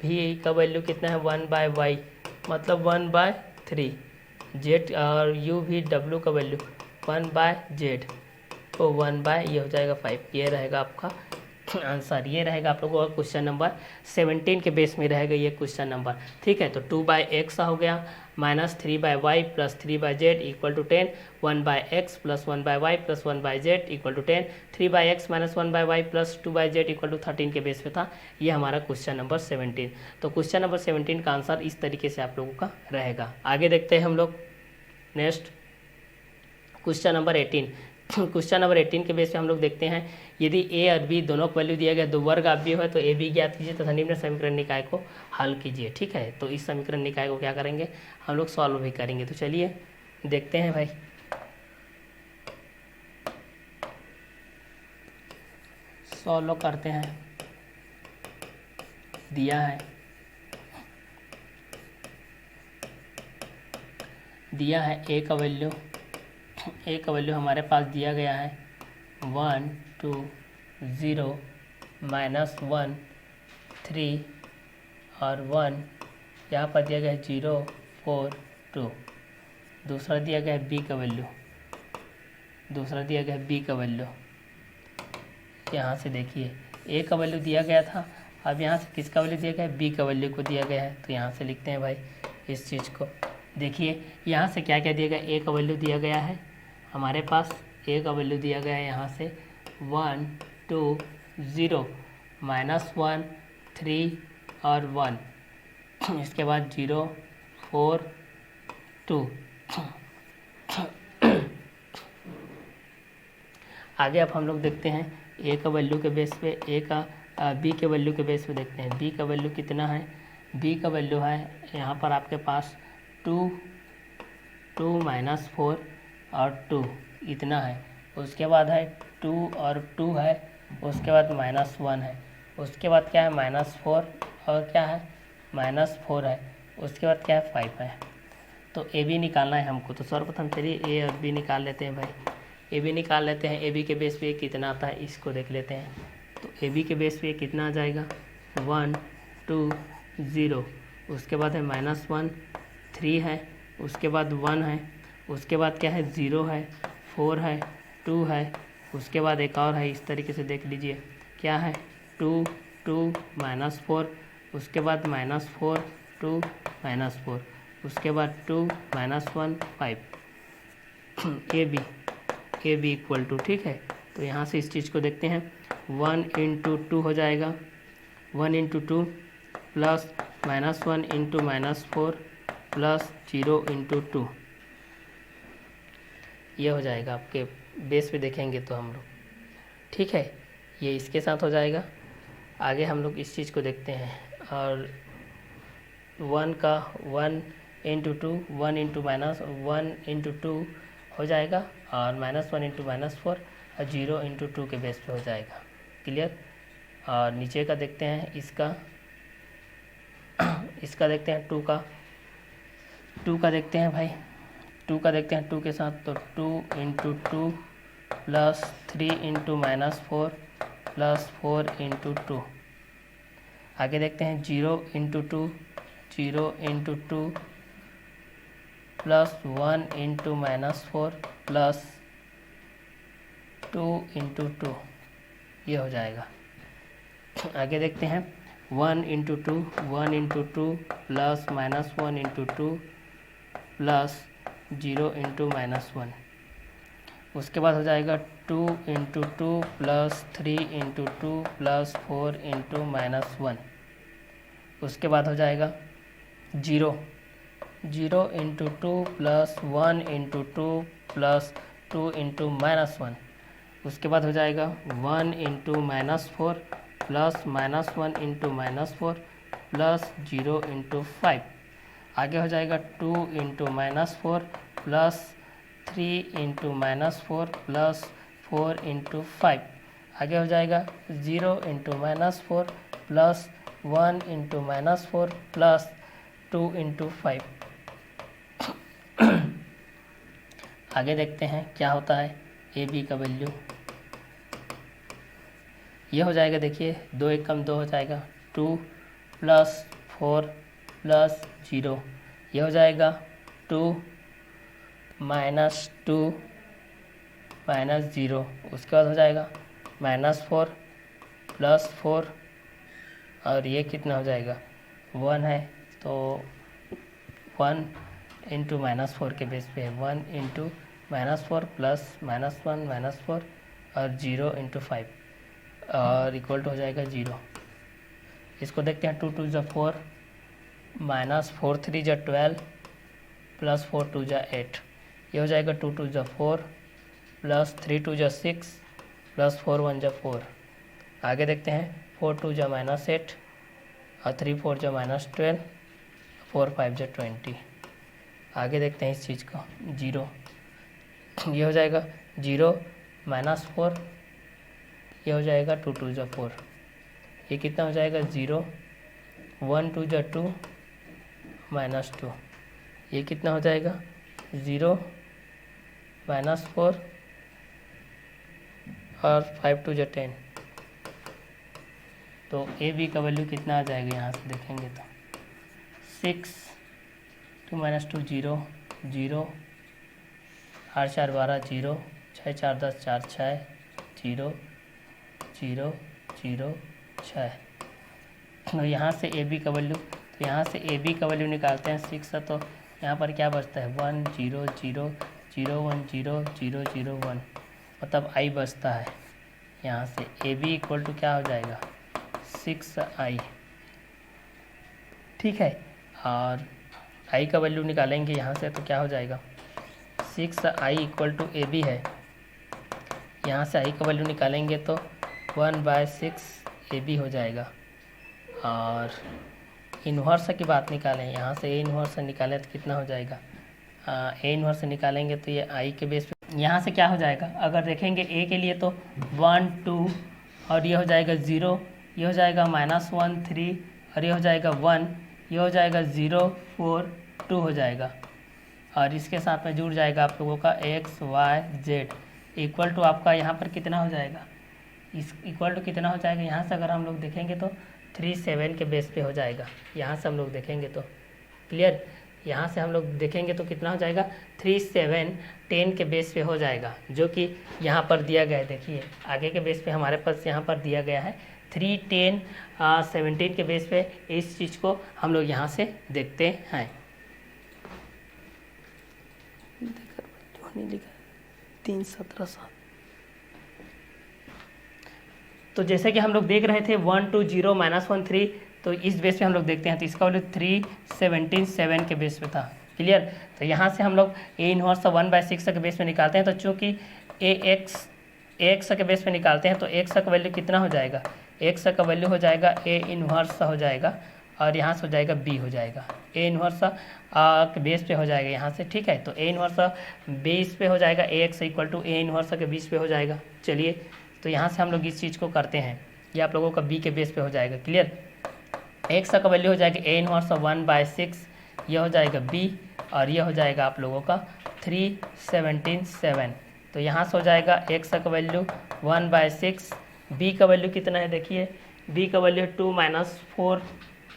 v का वैल्यू कितना है 1/y मतलब 1/3। z और u v w का वैल्यू 1/z तो 1 बाय ये हो जाएगा 5। ये रहेगा आपका आंसर ये रहेगा आप लोगों का क्वेश्चन नंबर 17 के बेस में रहेगा ये क्वेश्चन नंबर। ठीक है, तो 2/x हो गया, -3/y + 3/z = 10, 1/x + 1/y + 1/z = 10, 3/x - 1/y + 2/z = 13 के बेस पे था। ये हमारा क्वेश्चन नंबर 17। तो क्वेश्चन नंबर 17 का आंसर इस तरीके से आप लोगों का रहेगा। आगे देखते हैं हम लोग next question number 18। Question number 18 के बेस पे हम लोग देखते हैं, यदि ए और बी दोनों को वैल्यू दिया गया, दो वर्ग अवयव है तो ए बी ज्ञात कीजिए तथा निम्न समीकरण निकाय को हल कीजिए। ठीक है, तो इस समीकरण निकाय को क्या करेंगे हम लोग सॉल्व भी करेंगे। तो चलिए देखते हैं भाई, सॉल्व करते हैं। दिया है ए का वैल्यू हमारे पास दिया गया है 1 2 0 -1 3 और 1, यहाँ पर दिया गया है 0 4 2। दूसरा दिया गया है बी का वैल्यू, यहाँ से देखिए ए का वैल्यू दिया गया था, अब यहाँ से किसका वैल्यू दिया गया है, बी का वैल्यू को दिया गया है। तो यहाँ से लिखते हैं भाई इस चीज़ को। देखिए यहाँ से क्या क्या दिया गया, ए का वैल्यू दिया गया है हमारे पास, ए का वैल्यू दिया गया है यहाँ से 1 2 0 -1 3 और 1, इसके बाद 0 4 2। आगे अब हम लोग देखते हैं ए का वैल्यू के बेस पे, बी के वैल्यू के बेस पे देखते हैं। बी का वैल्यू कितना है, बी का वैल्यू है यहाँ पर आपके पास 2 -4 और 2 इतना है। उसके बाद है 2 और 2 है, उसके बाद -1 है, उसके बाद क्या है -4 और क्या है -4 है, उसके बाद क्या है 5 है। तो ए बी निकालना है हमको। तो सर्वप्रथम चलिए ए और बी निकाल लेते हैं भाई। ए बी निकाल लेते हैं। ए बी के बेस पे कितना आता है इसको देख लेते हैं। तो ए बी के बेस पे कितना आ जाएगा 1 2 0, उसके बाद है -1 3 है, उसके बाद 1 है, उसके बाद क्या है 0 है 4 है 2 है, उसके बाद एक और है, इस तरीके से देख लीजिए क्या है 2 2 -4, उसके बाद -4 2 -4, उसके बाद 2 -1 5। ए बी इक्वल टू, ठीक है। तो यहाँ से इस चीज़ को देखते हैं 1 × 2 हो जाएगा, 1 × 2 प्लस -1 × -4 प्लस 0 × 2, ये हो जाएगा आपके बेस पे देखेंगे तो हम लोग। ठीक है, ये इसके साथ हो जाएगा। आगे हम लोग इस चीज़ को देखते हैं, और 1 का 1 × 2 1 × 2 हो जाएगा, और -1 × -4 और 0 × 2 के बेस पे हो जाएगा। क्लियर। और नीचे का देखते हैं इसका देखते हैं 2 का देखते हैं भाई, 2 का देखते हैं 2 के साथ। तो 2 × 2 प्लस 3 × -4 प्लस 4 × 2। आगे देखते हैं 0 × 2 प्लस 1 × -4 प्लस 2 × 2, ये हो जाएगा। आगे देखते हैं 1 × 2 प्लस -1 × 2 प्लस 0 × -1, उसके बाद हो जाएगा 2 × 2 प्लस 3 × 2 प्लस 4 × -1, उसके बाद हो जाएगा 0 × 2 प्लस 1 × 2 प्लस 2 × -1, उसके बाद हो जाएगा 1 × -4 प्लस -1 × -4 प्लस 0 × 5। आगे हो जाएगा 2 × -4 प्लस 3 × -4 प्लस 4 × 5। आगे हो जाएगा 0 × -4 प्लस 1 × -4 प्लस 2 × 5। आगे देखते हैं क्या होता है ए बी का वैल्यू। ये हो जाएगा, देखिए 2 × 1 = 2 हो जाएगा, 2 प्लस 4 प्लस 0, ये हो जाएगा 2 -2 -0, उसके बाद हो जाएगा -4 प्लस 4 और ये कितना हो जाएगा 1 है, तो 1 इंटू -4 के बेस पे है, 1 इंटू -4 प्लस -1 -4 और 0 इंटू 5 और इक्वल टू हो जाएगा 0। इसको देखते हैं, 2 2 ज़ा 4 -4 3 ज़ा 12 प्लस 4 2 ज़ा 8, ये हो जाएगा 2 2 ज़ा 4 प्लस 3 2 ज़ा 6 प्लस 4 1 ज़ा 4। आगे देखते हैं, 4 2 ज़ा -8 और 3 4 ज़ा -12, 4 5 ज़ा 20। आगे देखते हैं इस चीज़ को, 0, ये हो जाएगा 0 -4, ये हो जाएगा 2 2 ज़ा 4, ये कितना हो जाएगा 0, 1 2 ज़ा 2 -2, ये कितना हो जाएगा 0 -4 और 5 2 ज़ा 10। तो ए बी का वैल्यू कितना आ जाएगा, यहाँ से देखेंगे तो 6 2 -2 0 0, 8 4 12 0, 6 4 10 4 6 0 0 0 6। तो यहाँ से ए बी का वैल्यू, तो यहाँ से ए बी का वैल्यू निकालते हैं 6 है, तो यहाँ पर क्या बचता है 1 0 0 0 1 0 0 0 1, मतलब आई बचता है। यहाँ से ए बी इक्वल टू क्या हो जाएगा 6i, ठीक है। और आई का वैल्यू निकालेंगे यहाँ से, तो क्या हो जाएगा 6i equal to A B है। यहाँ से आई का वैल्यू निकालेंगे तो 1/6 ए बी हो जाएगा। और इन्वर्स की बात निकालें, यहाँ से ए इन्वर्स निकालें तो कितना हो जाएगा, ए इन्वर्स निकालेंगे तो ये आई के बेस पे, यहाँ से क्या हो जाएगा, अगर देखेंगे ए के लिए तो 1 2 और ये हो जाएगा 0, ये हो जाएगा -1 3 और ये हो जाएगा 1, ये हो जाएगा 0 4 2 हो जाएगा। और इसके साथ में जुड़ जाएगा आप लोगों का x y z equal to आपका यहाँ पर कितना हो जाएगा, इस इक्वल टू कितना हो जाएगा, यहाँ से अगर हम लोग देखेंगे तो 3 7 के बेस पे हो जाएगा। यहाँ से हम लोग देखेंगे तो क्लियर, यहाँ से हम लोग देखेंगे तो कितना हो जाएगा 3 7 10 के बेस पे हो जाएगा, जो कि यहाँ पर दिया गया है। देखिए आगे के बेस पे हमारे पास यहाँ पर दिया गया है 3 10 17 के बेस पे। इस चीज़ को हम लोग यहाँ से देखते हैं। 3 17 7, तो जैसे कि हम लोग देख रहे थे 1 2 0 -1 3, तो इस बेस पे हम लोग देखते हैं, तो इसका वैल्यू 3 17 7 के बेस पे था। क्लियर, तो यहाँ से हम लोग ए इनवर्स 1/6 के बेस पे निकालते हैं। तो चूँकि ए एक्स के बेस पे निकालते हैं, तो एक्स का वैल्यू कितना हो जाएगा, एक्स का वैल्यू हो जाएगा ए इनवर्स हो जाएगा, और यहाँ से हो जाएगा बी हो जाएगा, ए इनवर्स के बेस पे हो जाएगा यहाँ से, ठीक है। तो ए इनवर्स बेस पे हो जाएगा, A X equal to A inverse के बीच पे हो जाएगा। चलिए, तो यहाँ से हम लोग इस चीज़ को करते हैं, ये आप लोगों का बी के बेस पे हो जाएगा। क्लियर, एक्स का वैल्यू हो जाएगा ए इनवर्स 1/6, ये हो जाएगा बी, और ये हो जाएगा आप लोगों का 3 17 7। तो यहाँ से हो जाएगा एक्स का वैल्यू 1/6, बी का वैल्यू कितना है, देखिए बी का वैल्यू 2 -4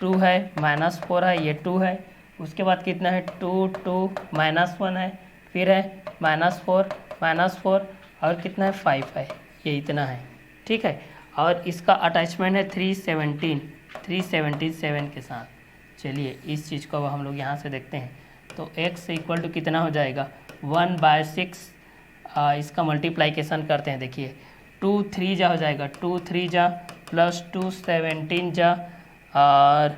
2 है, -4 है, ये 2 है, उसके बाद कितना है 2 2 -1 है, फिर है -4 और कितना है 5 है, ये इतना है, ठीक है। और इसका अटैचमेंट है 317 7 के साथ। चलिए इस चीज़ को अब हम लोग यहाँ से देखते हैं, तो x इक्वल टू कितना हो जाएगा 1/6, इसका मल्टीप्लाइकेशन करते हैं। देखिए 2 3 जा हो जाएगा, 2 3 जा प्लस 2 17 जा और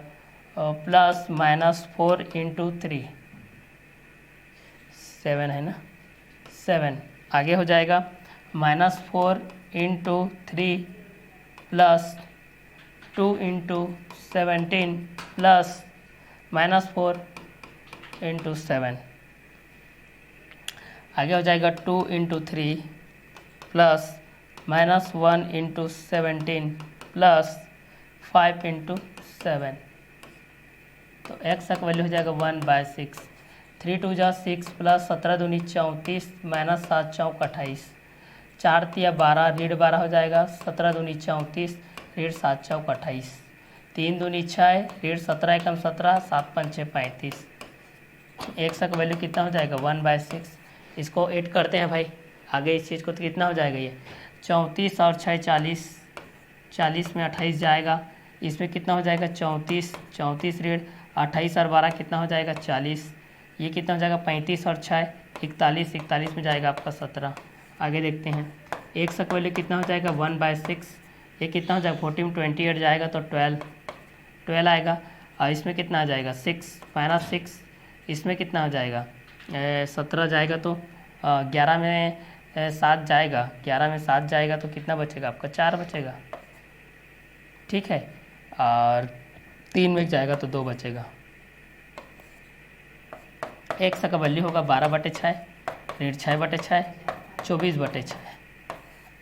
प्लस -4 × 3 7 है ना, 7 आगे हो जाएगा -4 × 3 प्लस 2 × 17 प्लस -4 × 7, आगे हो जाएगा 2 × 3 प्लस -1 × 17 प्लस 5 × 7। तो x का वैल्यू हो जाएगा 1/6, 3 2 जा 6 प्लस 17 दूनी 34 -7 चौक 28, 4 तिया 12 रीढ़ 12 हो जाएगा, 17 दूनी 34 रीढ़ 7 चौक 28, 3 दूनी 6 रीढ़ 17 एकम 17 7 5 6 35। एक्स का वैल्यू कितना हो जाएगा 1/6, इसको ऐड करते हैं भाई आगे इस चीज़ को, तो कितना हो जाएगा ये 34 और 6 40 40 में 28 जाएगा, इसमें कितना हो जाएगा 34, 34 रेड 28 और 12 कितना हो जाएगा 40, ये कितना हो जाएगा 35 और 6 41, 41 में जाएगा आपका 17। आगे देखते हैं, एक्स का वैल्यू कितना हो जाएगा 1/6, ये कितना हो जाएगा 40 में 28 जाएगा तो 12 आएगा, और इसमें कितना आ जाएगा 6 माइनस 6, इसमें कितना हो जाएगा 17 जाएगा, तो 11 में 7 जाएगा, 11 में 7 जाएगा तो कितना बचेगा आपका 4 बचेगा, ठीक है, और 3 में जाएगा तो 2 बचेगा। एक्स का वैल्यू होगा 12/6, रेड 6/6, 24/6,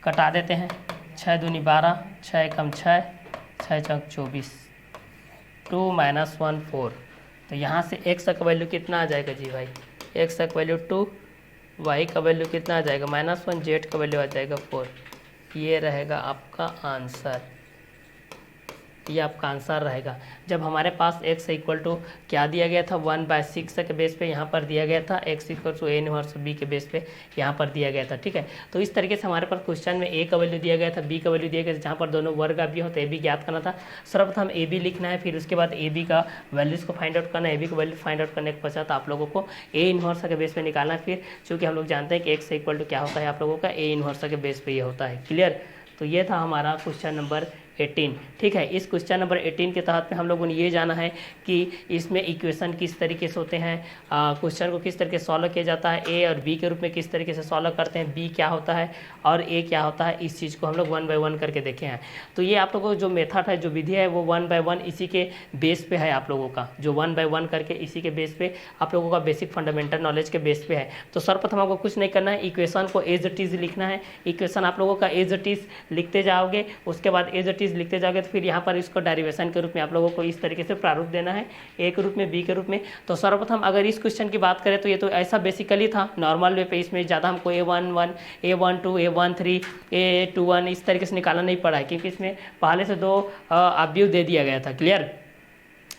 कटा देते हैं, 6 दूनी 12, 6 कम 6, 6 चौक 24, 2 - 1 4, तो यहाँ से एक्स का वैल्यू कितना आ जाएगा जी भाई, एक्स का वैल्यू 2, वाई का वैल्यू कितना आ जाएगा -1, जेड का वैल्यू आ जाएगा 4, ये रहेगा आपका आंसर, ये आपका आंसर रहेगा। जब हमारे पास x इक्वल टू क्या दिया गया था 1/6 के बेस पे यहाँ पर दिया गया था, x equal to a inverse b के बेस पे यहाँ पर दिया गया था, ठीक है। तो इस तरीके से हमारे पास क्वेश्चन में a का वैल्यू दिया गया था, b का वैल्यू दिया गया था, जहाँ पर दोनों वर्ग भी हो तो a b ज्ञात करना था। सर्वप्रथम a b लिखना है, फिर उसके बाद a b का वैल्यूज़ को फाइंड आउट करना है, a b का वैल्यू फाइंड आउट करने के पश्चात आप लोगों को a इनवर्स के बेस पे निकालना है। फिर चूँकि हम लोग जानते हैं कि x इक्वल टू क्या होता है आप लोगों का a इनवर्स के बेस पे ये होता है, क्लियर। तो ये था हमारा क्वेश्चन नंबर 18, ठीक है। इस क्वेश्चन नंबर 18 के तहत में हम लोगों ने ये जाना है कि इसमें इक्वेशन किस तरीके से होते हैं, क्वेश्चन को किस तरीके से सॉल्व किया जाता है, ए और बी के रूप में किस तरीके से सॉल्व करते हैं, बी क्या होता है और ए क्या होता है, इस चीज़ को हम लोग 1 बाय 1 करके देखे हैं। तो ये आप लोगों को जो मेथड है, जो विधि है, वो 1 बाय 1 इसी के बेस पे है आप लोगों का, जो 1 बाय 1 करके इसी के बेस पे आप लोगों का बेसिक फंडामेंटल नॉलेज के बेस पे है। तो सर्वप्रथम आपको कुछ नहीं करना है, इक्वेशन को एज इट इज लिखना है। इक्वेशन आप लोगों का एज इट इज लिखते जाओगे, उसके बाद एज इट इज लिखते जाओगे तो फिर यहाँ पर इसको डेरिवेशन के रूप में आप लोगों को इस तरीके से प्रारूप देना है, ए के रूप में, बी के रूप में। तो सर्वप्रथम अगर इस क्वेश्चन की बात करें तो ये तो ऐसा बेसिकली था नॉर्मल वे पे, इसमें ज़्यादा हमको A11, A12, A13, A21 इस तरीके से निकालना नहीं पड़ा है, क्योंकि इसमें पहले से 2 अवयव दे दिया गया था, क्लियर।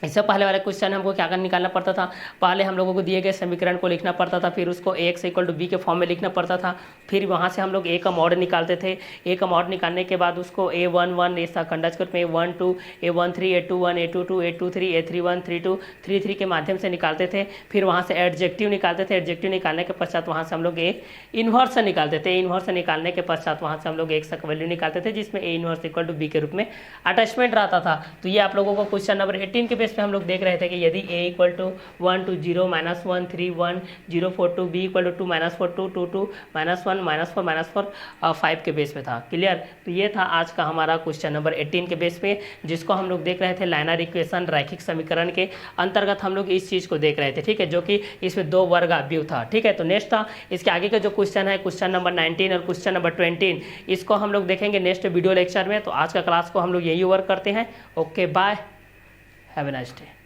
इससे पहले वाले क्वेश्चन हमको क्या निकालना पड़ता था, पहले हम लोगों को दिए गए समीकरण को लिखना पड़ता था, फिर उसको x इक्वल टू बी के फॉर्म में लिखना पड़ता था, फिर वहाँ से हम लोग a का मॉड निकालते थे। a का मॉड निकालने के बाद उसको A11 ऐसा खंडज के रूप में A12, A13, A21, A22, A23, A31, 32, 33 के माध्यम से निकालते थे। फिर वहाँ से एडजेक्टिव निकालते थे, एडजेक्टिव निकालने के पश्चात वहाँ से हम लोग a इन्वर्स निकालते थे, इन्वर्स निकालने के पश्चात वहाँ से हम लोग x का वैल्यू निकालते थे, जिसमें a inverse equal to b के रूप में अटैचमेंट रहता था। तो ये आप लोगों को क्वेश्चन नंबर 18 के बेस पे हम लोग देख रहे थे कि यदि a equal to 1 2 0 -1 3 1 0 4 2, b equal to 2 -4 2 2 2 -1 -4 -4 5 के बेस पे था, क्लियर। तो ये था आज का हमारा क्वेश्चन नंबर 18 के बेस पे, जिसको हम लोग देख रहे थे लाइनर इक्वेशन, रैखिक समीकरण के अंतर्गत हम लोग इस चीज़ को देख रहे थे, ठीक है, जो कि इसमें 2 वर्ग अवयव था, ठीक है। तो नेक्स्ट था इसके आगे का जो क्वेश्चन है, क्वेश्चन नंबर 19 और क्वेश्चन नंबर 20, इसको हम लोग देखेंगे नेक्स्ट वीडियो लेक्चर में। तो आज का क्लास को हम लोग यही वर्क करते हैं। Okay, bye, have a nice day.